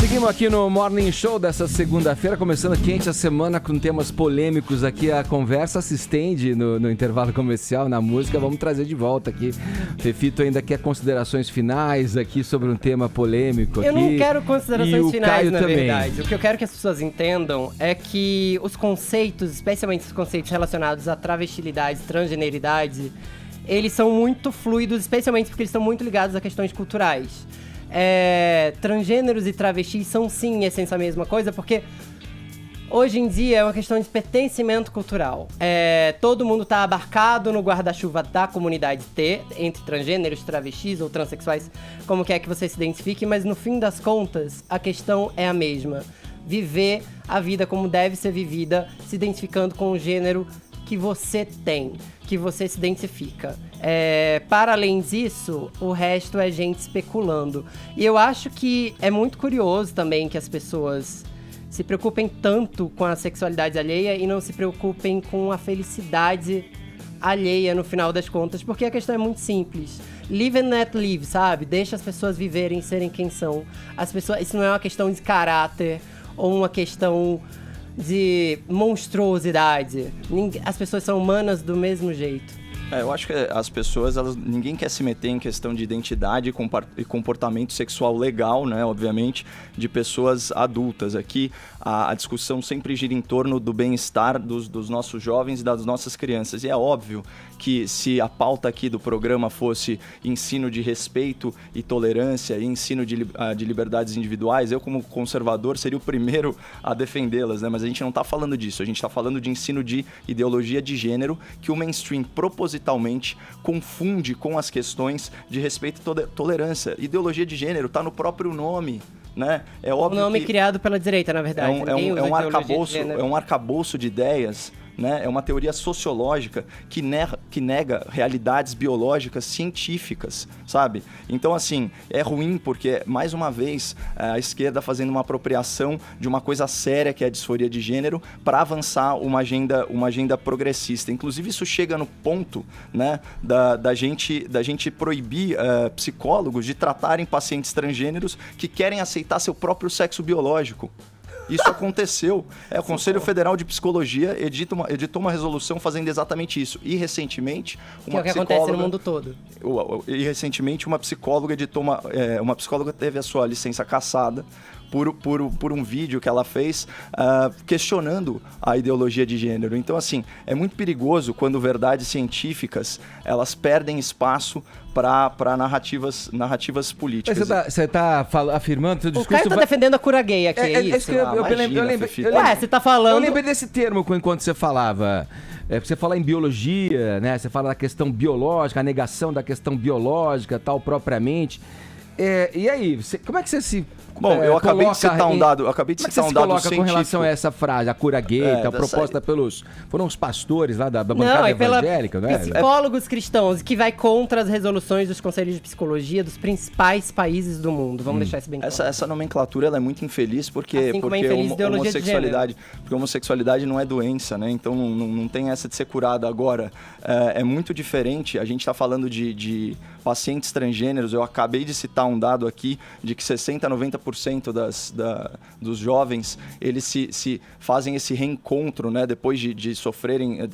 Seguimos aqui no Morning Show dessa segunda-feira, começando quente a semana com temas polêmicos aqui. A conversa se estende no intervalo comercial, na música. Vamos trazer de volta aqui. Fefito ainda quer considerações finais aqui sobre um tema polêmico aqui. Eu não quero considerações finais, Caio na também. verdade. O que eu quero que as pessoas entendam é que os conceitos, especialmente os conceitos relacionados à travestilidade, transgeneridade, eles são muito fluidos, especialmente porque eles estão muito ligados a questões culturais. Transgêneros e travestis são sim, em essência, a mesma coisa, porque hoje em dia é uma questão de pertencimento cultural. Todo mundo está abarcado no guarda-chuva da comunidade T, entre transgêneros, travestis ou transexuais, como quer que você se identifique, mas no fim das contas, a questão é a mesma. Viver a vida como deve ser vivida, se identificando com o gênero que você tem, que você se identifica. Para além disso, o resto é gente especulando. E eu acho que é muito curioso também que as pessoas se preocupem tanto com a sexualidade alheia e não se preocupem com a felicidade alheia no final das contas, porque a questão é muito simples. Live and let live, sabe? Deixa as pessoas viverem, serem quem são. Isso não é uma questão de caráter ou uma questão de monstruosidade. As pessoas são humanas do mesmo jeito. Eu acho que as pessoas, ninguém quer se meter em questão de identidade e comportamento sexual legal, né, obviamente, de pessoas adultas. Aqui a discussão sempre gira em torno do bem-estar dos nossos jovens e das nossas crianças. E é óbvio que se a pauta aqui do programa fosse ensino de respeito e tolerância e ensino de liberdades individuais, eu como conservador seria o primeiro a defendê-las, né? Mas a gente não está falando disso, a gente está falando de ensino de ideologia de gênero que o mainstream propositalmente confunde com as questões de respeito e tolerância. Ideologia de gênero está no próprio nome. Né? É óbvio o nome que criado pela direita, na verdade. É um arcabouço de ideias, né? É uma teoria sociológica que nega realidades biológicas científicas, sabe? Então, assim, é ruim porque, mais uma vez, a esquerda fazendo uma apropriação de uma coisa séria que é a disforia de gênero para avançar uma agenda progressista. Inclusive, isso chega no ponto, né, da gente proibir psicólogos de tratarem pacientes transgêneros que querem aceitar seu próprio sexo biológico. Isso aconteceu. O Conselho Federal de Psicologia editou uma resolução fazendo exatamente isso. E recentemente, uma psicóloga... Que é o que acontece no mundo todo. E recentemente, uma psicóloga uma psicóloga teve a sua licença cassada por um vídeo que ela fez questionando a ideologia de gênero. Então, assim, é muito perigoso quando verdades científicas elas perdem espaço para narrativas políticas. Mas você tá afirmando... Seu discurso o Caio tá defendendo a cura gay aqui, é isso? Eu lembrei... Você tá falando... Eu lembrei desse termo enquanto você falava. Você fala em biologia, né? Você fala da questão biológica, a negação da questão biológica, tal, propriamente. E aí, como é que você se... Bom, eu acabei de citar um dado, científico. Com relação a essa frase, a cura gay, proposta foram os pastores lá da bancada evangélica, não é? Psicólogos cristãos, que vai contra as resoluções dos conselhos de psicologia dos principais países do mundo. Vamos deixar isso bem claro. Essa nomenclatura ela é muito infeliz porque homossexualidade não é doença, né? Então não tem essa de ser curada. Agora, é muito diferente. A gente está falando de pacientes transgêneros. Eu acabei de citar um dado aqui de que 60% a 90% dos jovens, eles se fazem esse reencontro, né? Depois de sofrerem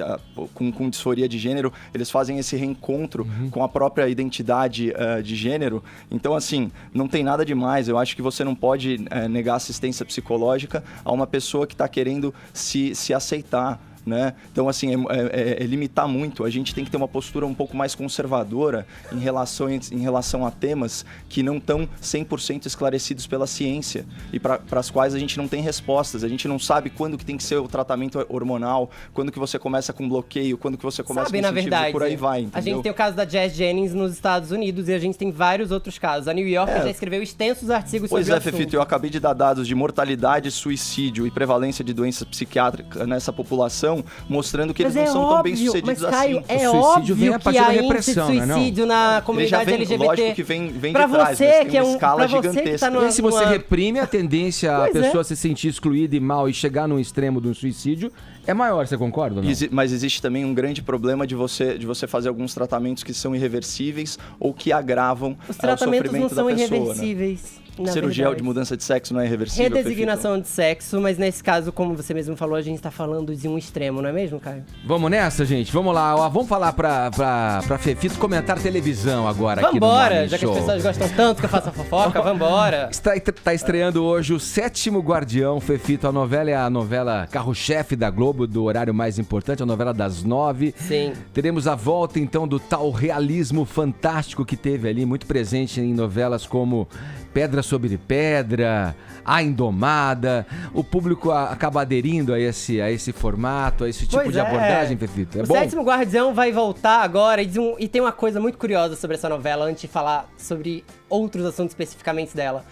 com disforia de gênero, eles fazem esse reencontro com a própria identidade de gênero. Então, assim, não tem nada demais. Eu acho que você não pode negar assistência psicológica a uma pessoa que está querendo se aceitar. Né? Então, assim, é limitar muito. A gente tem que ter uma postura um pouco mais conservadora em relação a temas que não estão 100% esclarecidos pela ciência e para as quais a gente não tem respostas. A gente não sabe quando que tem que ser o tratamento hormonal, quando que você começa com bloqueio, quando que você começa com incentivos e por aí vai, entendeu? A gente tem o caso da Jazz Jennings nos Estados Unidos e a gente tem vários outros casos. A New Yorker já escreveu extensos artigos sobre o assunto. Fefito, eu acabei de dar dados de mortalidade, suicídio e prevalência de doenças psiquiátricas nessa população, mostrando que eles não são tão bem sucedidos Caio, assim. É óbvio vem a que há índice de suicídio na comunidade LGBT. Lógico que vem de pra trás, você, mas que tem uma escala gigantesca. E se você reprime a tendência a pessoa se sentir excluída e mal e chegar no extremo de um suicídio, é maior, você concorda ou não? Mas existe também um grande problema de você fazer alguns tratamentos que são irreversíveis ou que agravam o sofrimento da pessoa. Os tratamentos não são irreversíveis. Né? Cirurgia de mudança de sexo não é reversível? Redesignação de sexo, mas nesse caso, como você mesmo falou, a gente tá falando de um extremo, não é mesmo, Caio? Vamos nessa, gente? Vamos lá. Vamos falar pra Fefito comentar televisão agora aqui no Morning Show. Já que as pessoas gostam tanto que eu faça fofoca, vambora. Tá estreando hoje o 7º Guardião, Fefito. A novela é a novela carro-chefe da Globo, do horário mais importante, a novela das 9. Sim. Teremos a volta, então, do tal realismo fantástico que teve ali, muito presente em novelas como Pedra sobre Pedra, A Indomada. O público acaba aderindo a esse formato, a esse tipo de abordagem, Fefito. O 7º Guardião vai voltar agora e tem uma coisa muito curiosa sobre essa novela, antes de falar sobre outros assuntos especificamente dela.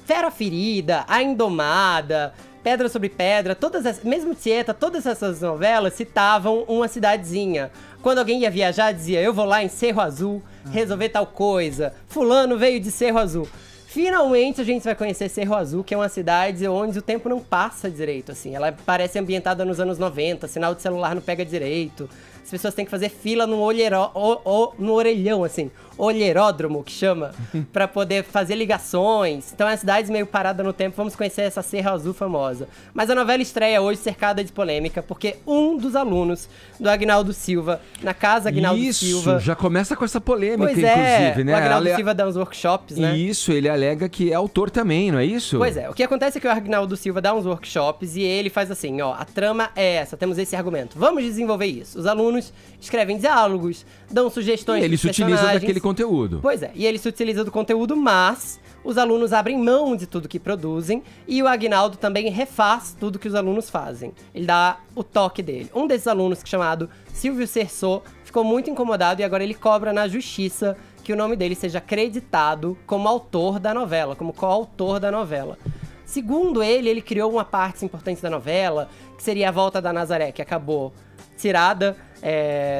Fera Ferida, A Indomada, Pedra sobre Pedra, mesmo Tieta, todas essas novelas citavam uma cidadezinha. Quando alguém ia viajar, dizia, eu vou lá em Cerro Azul resolver tal coisa. Fulano veio de Cerro Azul. Finalmente a gente vai conhecer Cerro Azul, que é uma cidade onde o tempo não passa direito, assim. Ela parece ambientada nos anos 90, sinal de celular não pega direito. As pessoas têm que fazer fila no orelhão, assim. olheiródromo, que chama, pra poder fazer ligações. Então é uma cidade meio parada no tempo, vamos conhecer essa Serra Azul famosa. Mas a novela estreia hoje cercada de polêmica, porque um dos alunos do Agnaldo Silva, na casa Agnaldo Silva... Isso, já começa com essa polêmica, pois inclusive, né? O Agnaldo Silva dá uns workshops, né? Isso, ele alega que é autor também, não é isso? Pois é, o que acontece é que o Agnaldo Silva dá uns workshops e ele faz assim, ó, a trama é essa, temos esse argumento, vamos desenvolver isso. Os alunos escrevem diálogos, dão sugestões. E ele de se utiliza daquele conteúdo. Pois é, e ele se utiliza do conteúdo, mas os alunos abrem mão de tudo que produzem e o Agnaldo também refaz tudo que os alunos fazem. Ele dá o toque dele. Um desses alunos, chamado Silvio Cerceau, ficou muito incomodado e agora ele cobra na justiça que o nome dele seja acreditado como autor da novela, como coautor da novela. Segundo ele criou uma parte importante da novela, que seria a volta da Nazaré, que acabou tirada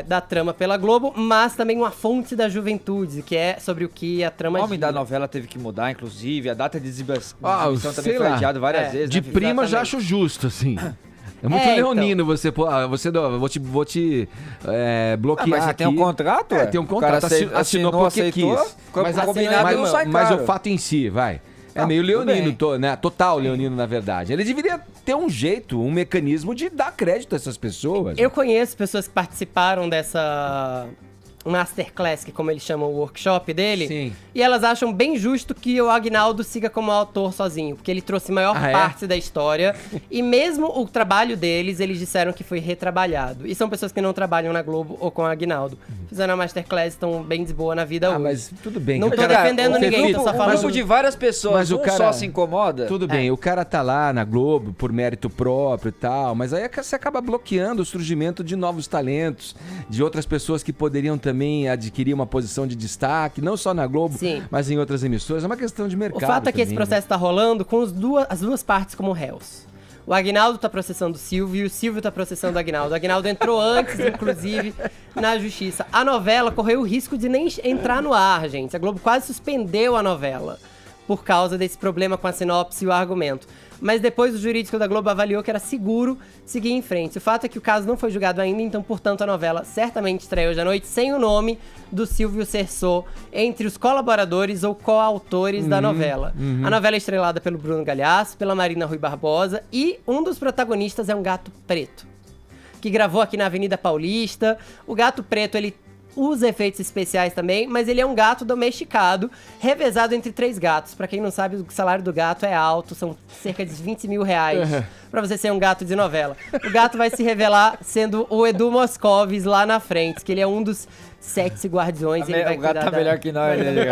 da trama pela Globo, mas também uma fonte da juventude, que é sobre o que a trama... O nome da novela teve que mudar, inclusive, a data de exibição também sei foi lá. adiada várias vezes. De né? prima Exatamente. já acho justo, assim. É muito leonino você vou te bloquear. Mas você aqui. tem um contrato? Tem um contrato, assinou porque aceitou, quis. Mas o fato em si, vai. É meio leonino, né? Total leonino, na verdade. Ele deveria ter um jeito, um mecanismo de dar crédito a essas pessoas. Eu conheço pessoas que participaram dessa masterclass, que como eles chamam o workshop dele. Sim. E elas acham bem justo que o Agnaldo siga como autor sozinho, porque ele trouxe maior parte da história. E mesmo o trabalho deles, eles disseram que foi retrabalhado. E são pessoas que não trabalham na Globo ou com o Agnaldo. Fizeram a masterclass, estão bem de boa na vida hoje. Mas tudo bem. Não tô defendendo ninguém, tô só falando... grupo de várias pessoas, mas o cara só se incomoda. Tudo bem, o cara tá lá na Globo por mérito próprio e tal, mas aí você acaba bloqueando o surgimento de novos talentos, de outras pessoas que poderiam também adquirir uma posição de destaque, não só na Globo, mas em outras emissoras. É uma questão de mercado. O fato é que também, esse processo tá rolando com as duas partes como réus. O Agnaldo tá processando o Silvio e o Silvio tá processando o Agnaldo. O Agnaldo entrou antes, inclusive, na justiça. A novela correu o risco de nem entrar no ar, gente. A Globo quase suspendeu a novela por causa desse problema com a sinopse e o argumento. Mas depois o jurídico da Globo avaliou que era seguro seguir em frente. O fato é que o caso não foi julgado ainda, então, portanto, a novela certamente estreia hoje à noite sem o nome do Silvio Cerceau entre os colaboradores ou coautores da novela. A novela é estrelada pelo Bruno Galhaço, pela Marina Rui Barbosa e um dos protagonistas é um gato preto, que gravou aqui na Avenida Paulista. O gato preto, ele usa efeitos especiais também, mas ele é um gato domesticado, revezado entre 3 gatos. Pra quem não sabe, o salário do gato é alto, são cerca de 20 mil reais pra você ser um gato de novela. O gato vai se revelar sendo o Edu Moscovis lá na frente, que ele é um dos 7 guardiões. Ele vai o gato tá melhor que nós, né?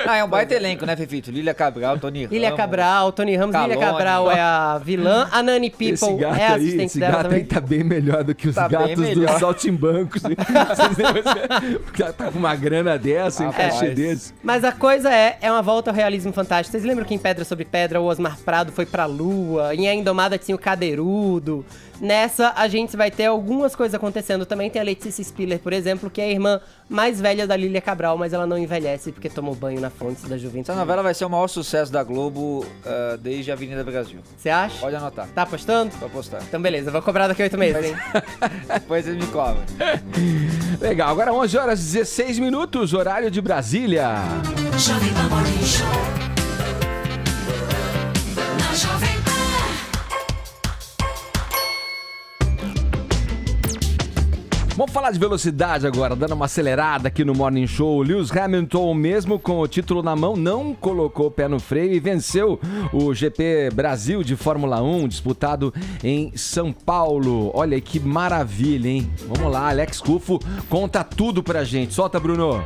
É um baita elenco, né, Fefito? Lília Cabral, Tony Ramos. Lília Cabral, Tony Ramos, Lília Cabral é a vilã, a Nani People é a assistente dela também. Esse gato aí tá bem melhor do que os gatos dos saltimbancos. Porque ela tá com uma grana dessa, um cachê desse. Mas a coisa é uma volta ao realismo fantástico. Vocês lembram que em Pedra sobre Pedra o Osmar Prado foi pra Lua? Em A Indomada tinha o Cadeirudo. Nessa, a gente vai ter algumas coisas acontecendo. Também tem a Letícia Spiller, por exemplo, que é a irmã mais velha da Lília Cabral, mas ela não envelhece porque tomou banho na fonte da juventude. Essa novela vai ser o maior sucesso da Globo desde a Avenida Brasil. Você acha? Pode anotar. Tá apostando? Vou apostar. Então beleza, eu vou cobrar daqui a 8 meses, hein? Depois vocês me cobram. Legal, agora 11 horas e 16 minutos, horário de Brasília. Jovem Pan Morning Show. Na Jovem Pan. Vamos falar de velocidade agora, dando uma acelerada aqui no Morning Show. Lewis Hamilton, mesmo com o título na mão, não colocou o pé no freio e venceu o GP Brasil de Fórmula 1, disputado em São Paulo. Olha que maravilha, hein? Vamos lá, Alex Rufo conta tudo pra gente. Solta, Bruno.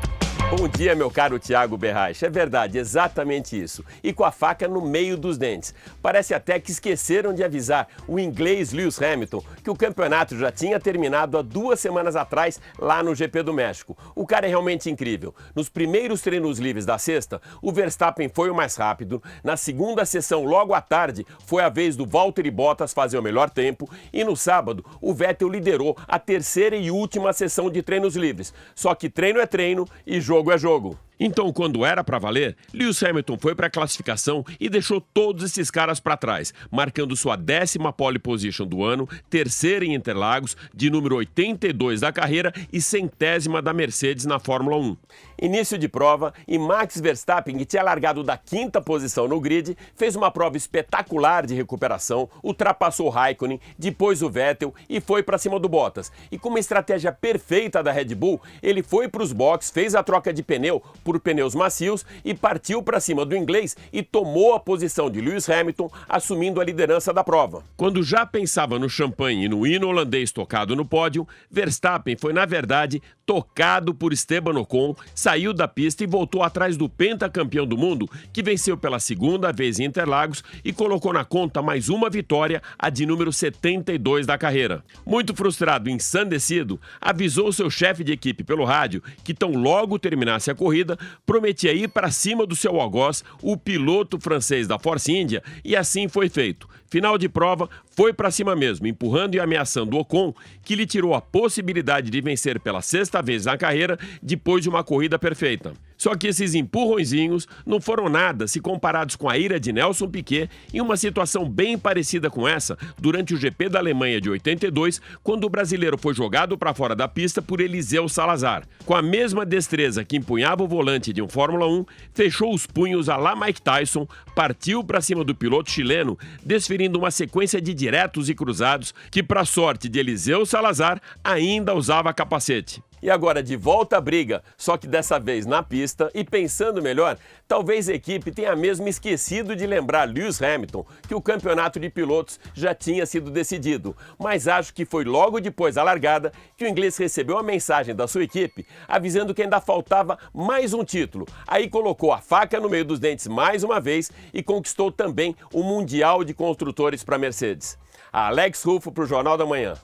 Bom dia, meu caro Thiago Berraich. É verdade, exatamente isso. E com a faca no meio dos dentes. Parece até que esqueceram de avisar o inglês Lewis Hamilton que o campeonato já tinha terminado há 2 semanas atrás lá no GP do México. O cara é realmente incrível. Nos primeiros treinos livres da sexta, o Verstappen foi o mais rápido. Na segunda sessão, logo à tarde, foi a vez do Valtteri Bottas fazer o melhor tempo. E no sábado, o Vettel liderou a terceira e última sessão de treinos livres. Só que treino é treino e jogo é jogo. Então, quando era para valer, Lewis Hamilton foi para a classificação e deixou todos esses caras para trás, marcando sua 10ª pole position do ano, 3ª em Interlagos, de número 82 da carreira e 100ª da Mercedes na Fórmula 1. Início de prova e Max Verstappen, que tinha largado da 5ª posição no grid, fez uma prova espetacular de recuperação, ultrapassou Raikkonen, depois o Vettel e foi para cima do Bottas. E com uma estratégia perfeita da Red Bull, ele foi para os boxes, fez a troca de pneu por pneus macios e partiu para cima do inglês e tomou a posição de Lewis Hamilton, assumindo a liderança da prova. Quando já pensava no champanhe e no hino holandês tocado no pódio, Verstappen foi, na verdade, tocado por Esteban Ocon, saiu da pista e voltou atrás do pentacampeão do mundo, que venceu pela 2ª vez em Interlagos e colocou na conta mais uma vitória, a de número 72 da carreira. Muito frustrado e ensandecido, avisou seu chefe de equipe pelo rádio que tão logo terminasse a corrida, prometia ir para cima do seu algoz, o piloto francês da Force India, e assim foi feito. Final de prova, foi para cima mesmo, empurrando e ameaçando Ocon, que lhe tirou a possibilidade de vencer pela 6ª vez na carreira, depois de uma corrida perfeita. Só que esses empurrõezinhos não foram nada se comparados com a ira de Nelson Piquet em uma situação bem parecida com essa durante o GP da Alemanha de 82, quando o brasileiro foi jogado para fora da pista por Eliseu Salazar. Com a mesma destreza que empunhava o volante de um Fórmula 1, fechou os punhos à la Mike Tyson, partiu para cima do piloto chileno, desferindo uma sequência de diretos e cruzados que, para sorte de Eliseu Salazar, ainda usava capacete. E agora de volta à briga, só que dessa vez na pista e pensando melhor, talvez a equipe tenha mesmo esquecido de lembrar Lewis Hamilton que o campeonato de pilotos já tinha sido decidido. Mas acho que foi logo depois da largada que o inglês recebeu a mensagem da sua equipe avisando que ainda faltava mais um título. Aí colocou a faca no meio dos dentes mais uma vez e conquistou também o Mundial de Construtores para a Mercedes. Alex Rufo para o Jornal da Manhã.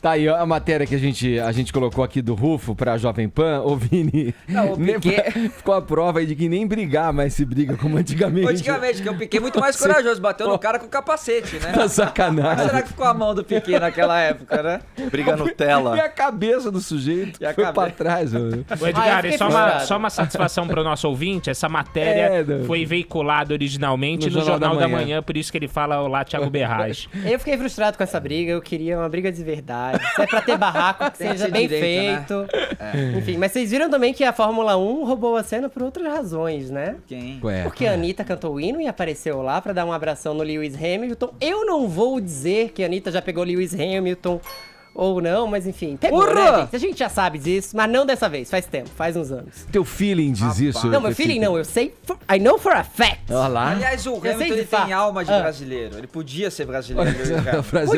Tá aí a matéria que a gente colocou aqui do Rufo pra Jovem Pan. Ô, Vini, não, o Piquet... ficou a prova aí de que nem brigar mais se briga como antigamente. Antigamente, que o Piquet é muito mais corajoso, bateu no cara com o capacete, né? Tá sacanagem. Mas será que ficou a mão do Piquet naquela época, né? Briga Nutella. E a cabeça do sujeito foi pra trás. Mano. Ô, Edgar, só uma satisfação pro nosso ouvinte, essa matéria foi veiculada originalmente no Jornal da Manhã, por isso que ele fala olá, Thiago Berraz. Eu fiquei frustrado com essa briga, eu queria uma briga de verdade. Se é pra ter barraco, que seja bem feito. Né? Enfim, mas vocês viram também que a Fórmula 1 roubou a cena por outras razões, né? Quem? Porque a Anitta cantou o hino e apareceu lá pra dar um abração no Lewis Hamilton. Eu não vou dizer que a Anitta já pegou Lewis Hamilton ou não, mas enfim. Pegou, né, gente? A gente já sabe disso, mas não dessa vez. Faz tempo, faz uns anos. Teu feeling diz isso? Não, meu feeling não. Eu sei... I know for a fact. Olha lá. Aliás, o Hamilton ele tem alma de brasileiro. Ele podia ser brasileiro.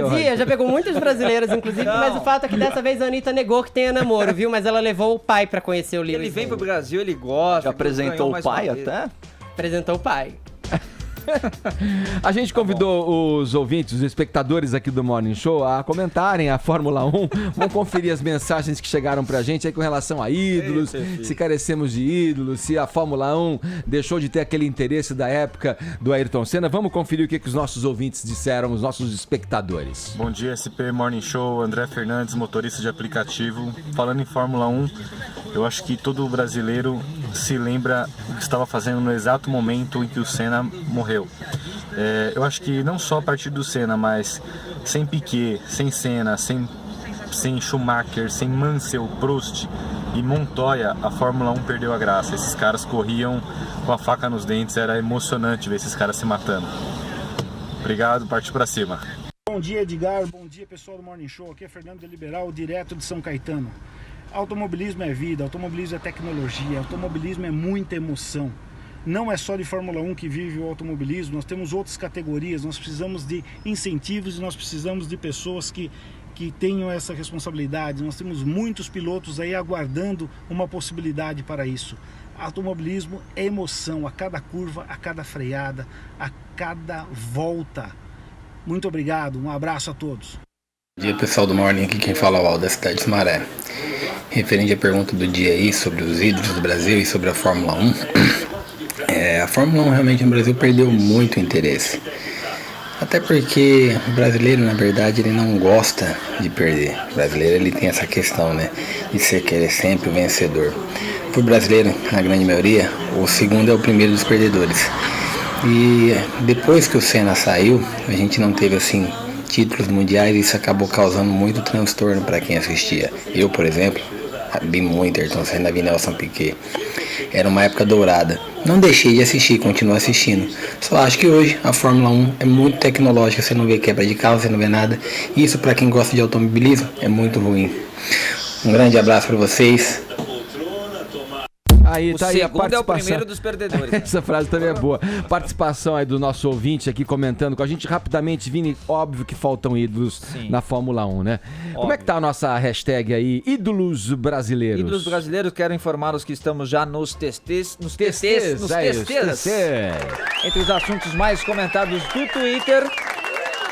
Podia, já pegou muitas brasileiras, inclusive, mas o fato é que dessa vez a Anitta negou que tenha namoro, viu? Mas ela levou o pai pra conhecer o Lewis. Ele vem pro Brasil, ele gosta. Já apresentou o pai até? Apresentou o pai. A gente convidou os ouvintes, os espectadores aqui do Morning Show a comentarem a Fórmula 1. Vamos conferir as mensagens que chegaram pra gente aí com relação a ídolos, se carecemos de ídolos, se a Fórmula 1 deixou de ter aquele interesse da época do Ayrton Senna. Vamos conferir o que os nossos ouvintes disseram, os nossos espectadores. Bom dia, SP Morning Show, André Fernandes, motorista de aplicativo. Falando em Fórmula 1, eu acho que todo brasileiro se lembra o que estava fazendo no exato momento em que o Senna morreu. Eu acho que não só a partir do Senna, mas sem Piquet, sem Senna, sem Schumacher, sem Mansell, Prost e Montoya, a Fórmula 1 perdeu a graça. Esses caras corriam com a faca nos dentes, era emocionante ver esses caras se matando. Obrigado, partiu pra cima. Bom dia, Edgar, bom dia pessoal do Morning Show, aqui é Fernando de Liberal, direto de São Caetano. Automobilismo é vida, automobilismo é tecnologia, automobilismo é muita emoção. Não é só de Fórmula 1 que vive o automobilismo, nós temos outras categorias, nós precisamos de incentivos e nós precisamos de pessoas que tenham essa responsabilidade. Nós temos muitos pilotos aí aguardando uma possibilidade para isso. Automobilismo é emoção, a cada curva, a cada freada, a cada volta. Muito obrigado, um abraço a todos. Bom dia pessoal do Morning, aqui quem fala é o Aldo da cidade de Sumaré. Referente à pergunta do dia aí sobre os ídolos do Brasil e sobre a Fórmula 1, a Fórmula 1 realmente no Brasil perdeu muito interesse. Até porque o brasileiro, na verdade, ele não gosta de perder. O brasileiro ele tem essa questão, né, de querer sempre o vencedor. Por brasileiro, a grande maioria, o segundo é o primeiro dos perdedores. E depois que o Senna saiu, a gente não teve assim títulos mundiais e isso acabou causando muito transtorno para quem assistia. Eu, por exemplo, vi muito Ayrton Senna, vi Nelson Piquet. Era uma época dourada. Não deixei de assistir, continuo assistindo. Só acho que hoje a Fórmula 1 é muito tecnológica, você não vê quebra de carro, você não vê nada. E isso para quem gosta de automobilismo é muito ruim. Um grande abraço para vocês. Aí, o tá aí a segundo é o participação. primeiro dos perdedores. Né? Essa frase também é boa. Participação aí do nosso ouvinte aqui comentando com a gente rapidamente. Vini, óbvio que faltam ídolos na Fórmula 1, né? Óbvio. Como é que tá a nossa hashtag aí? Ídolos brasileiros. Ídolos brasileiros, quero informar os que estamos já nos TTs. Entre os assuntos mais comentados do Twitter.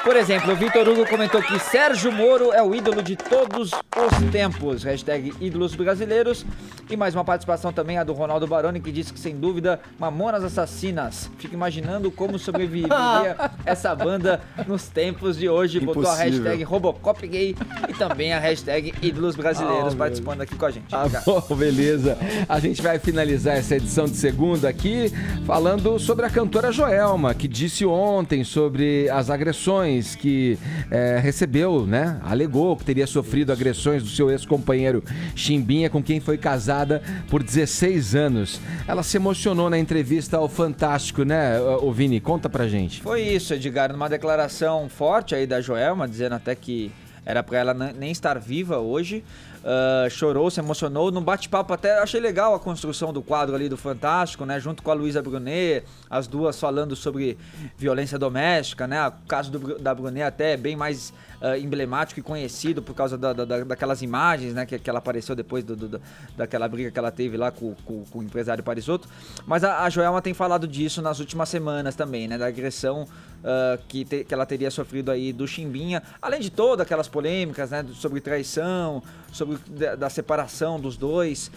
Por exemplo, o Vitor Hugo comentou que Sérgio Moro é o ídolo de todos os tempos. Hashtag ídolos brasileiros. E mais uma participação também, a do Ronaldo Baroni, que disse que, sem dúvida, Mamonas Assassinas. Fico imaginando como sobreviveria essa banda nos tempos de hoje. Impossível. Botou a hashtag Robocop Gay e também a hashtag ídolos brasileiros participando aqui com a gente. Bom, beleza. A gente vai finalizar essa edição de segunda aqui falando sobre a cantora Joelma, que disse ontem sobre as agressões que recebeu, né? Alegou que teria sofrido agressões do seu ex-companheiro Chimbinha, com quem foi casada por 16 anos. Ela se emocionou na entrevista ao Fantástico, né, o Vini? Conta pra gente. Foi isso, Edgar, numa declaração forte aí da Joelma, dizendo até que era pra ela nem estar viva hoje. Chorou, se emocionou. No bate-papo até achei legal a construção do quadro ali do Fantástico, né? Junto com a Luísa Brunet, as duas falando sobre violência doméstica, né? O caso da Brunet até é bem mais emblemático e conhecido por causa daquelas imagens, né? Que ela apareceu depois daquela briga que ela teve lá com o empresário Parisotto. Mas a Joelma tem falado disso nas últimas semanas também, né? Da agressão que ela teria sofrido aí do Chimbinha, além de todas aquelas polêmicas, né? Sobre traição, sobre da separação dos dois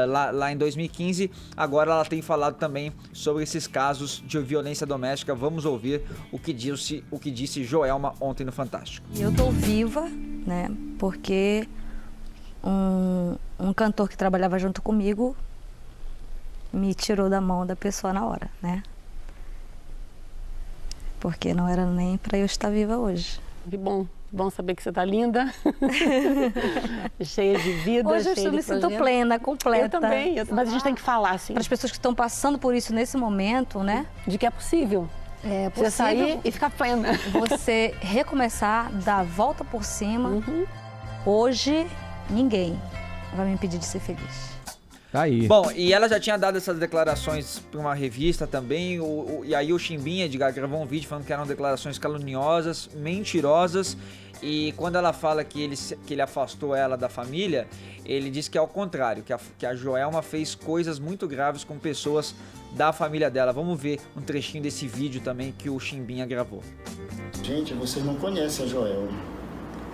lá em 2015. Agora ela tem falado também sobre esses casos de violência doméstica. Vamos ouvir o que disse Joelma ontem no Fantástico. Eu tô viva, né? Porque um cantor que trabalhava junto comigo me tirou da mão da pessoa na hora, né? Porque não era nem pra eu estar viva hoje. Que bom saber que você tá linda, cheia de vida, hoje eu me sinto plena, completa. Eu também, mas a gente tem que falar assim. Para as pessoas que estão passando por isso nesse momento, né? De que é possível. É possível. Você sair e ficar plena. Você recomeçar, dar a volta por cima. Hoje, ninguém vai me impedir de ser feliz. Aí. Bom, e ela já tinha dado essas declarações para uma revista também, e aí o Chimbinha gravou um vídeo falando que eram declarações caluniosas, mentirosas, e quando ela fala que ele afastou ela da família, ele diz que é ao contrário, que a Joelma fez coisas muito graves com pessoas da família dela. Vamos ver um trechinho desse vídeo também que o Chimbinha gravou. Gente, vocês não conhecem a Joelma.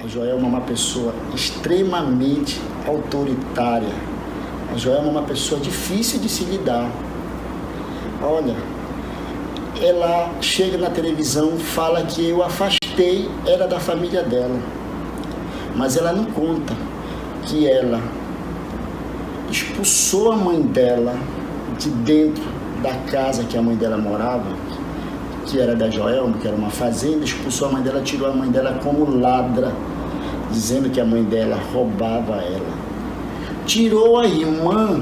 A Joelma é uma pessoa extremamente autoritária. A Joelma é uma pessoa difícil de se lidar. Olha, ela chega na televisão, fala que eu afastei ela da família dela. Mas ela não conta que ela expulsou a mãe dela de dentro da casa que a mãe dela morava, que era da Joelma, que era uma fazenda, expulsou a mãe dela, tirou a mãe dela como ladra, dizendo que a mãe dela roubava ela. Tirou a irmã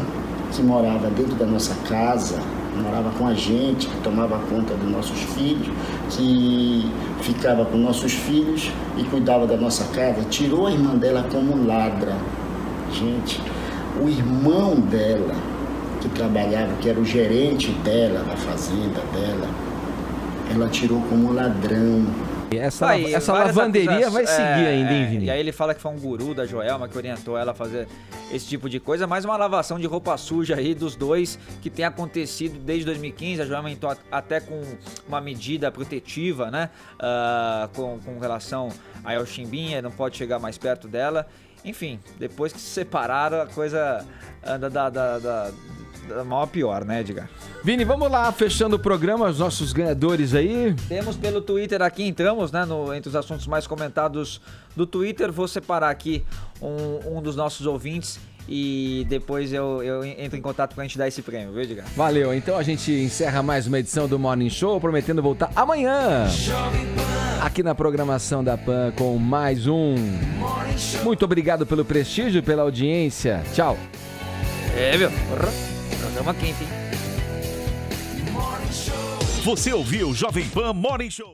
que morava dentro da nossa casa, morava com a gente, que tomava conta dos nossos filhos, que ficava com nossos filhos e cuidava da nossa casa. Tirou a irmã dela como ladra. Gente, o irmão dela, que trabalhava, que era o gerente dela, da fazenda dela, ela tirou como ladrão. Essa lavanderia vai seguir ainda, hein, Vini? E aí ele fala que foi um guru da Joelma que orientou ela a fazer esse tipo de coisa. Mais uma lavação de roupa suja aí dos dois que tem acontecido desde 2015. A Joelma entrou até com uma medida protetiva, né? Com relação ao Chimbinha, não pode chegar mais perto dela. enfim, depois que se separaram, a coisa anda da mal a pior, né, Edgar? Vini, vamos lá, fechando o programa, os nossos ganhadores aí. Temos pelo Twitter aqui, entramos, né, entre os assuntos mais comentados do Twitter. Vou separar aqui um dos nossos ouvintes e depois eu entro em contato pra gente dar esse prêmio, viu, Edgar? Valeu, então a gente encerra mais uma edição do Morning Show, prometendo voltar amanhã aqui na programação da PAN com mais um. Muito obrigado pelo prestígio, pela audiência. Tchau. Meu, programa quente, hein? Você ouviu Jovem Pan Morning Show.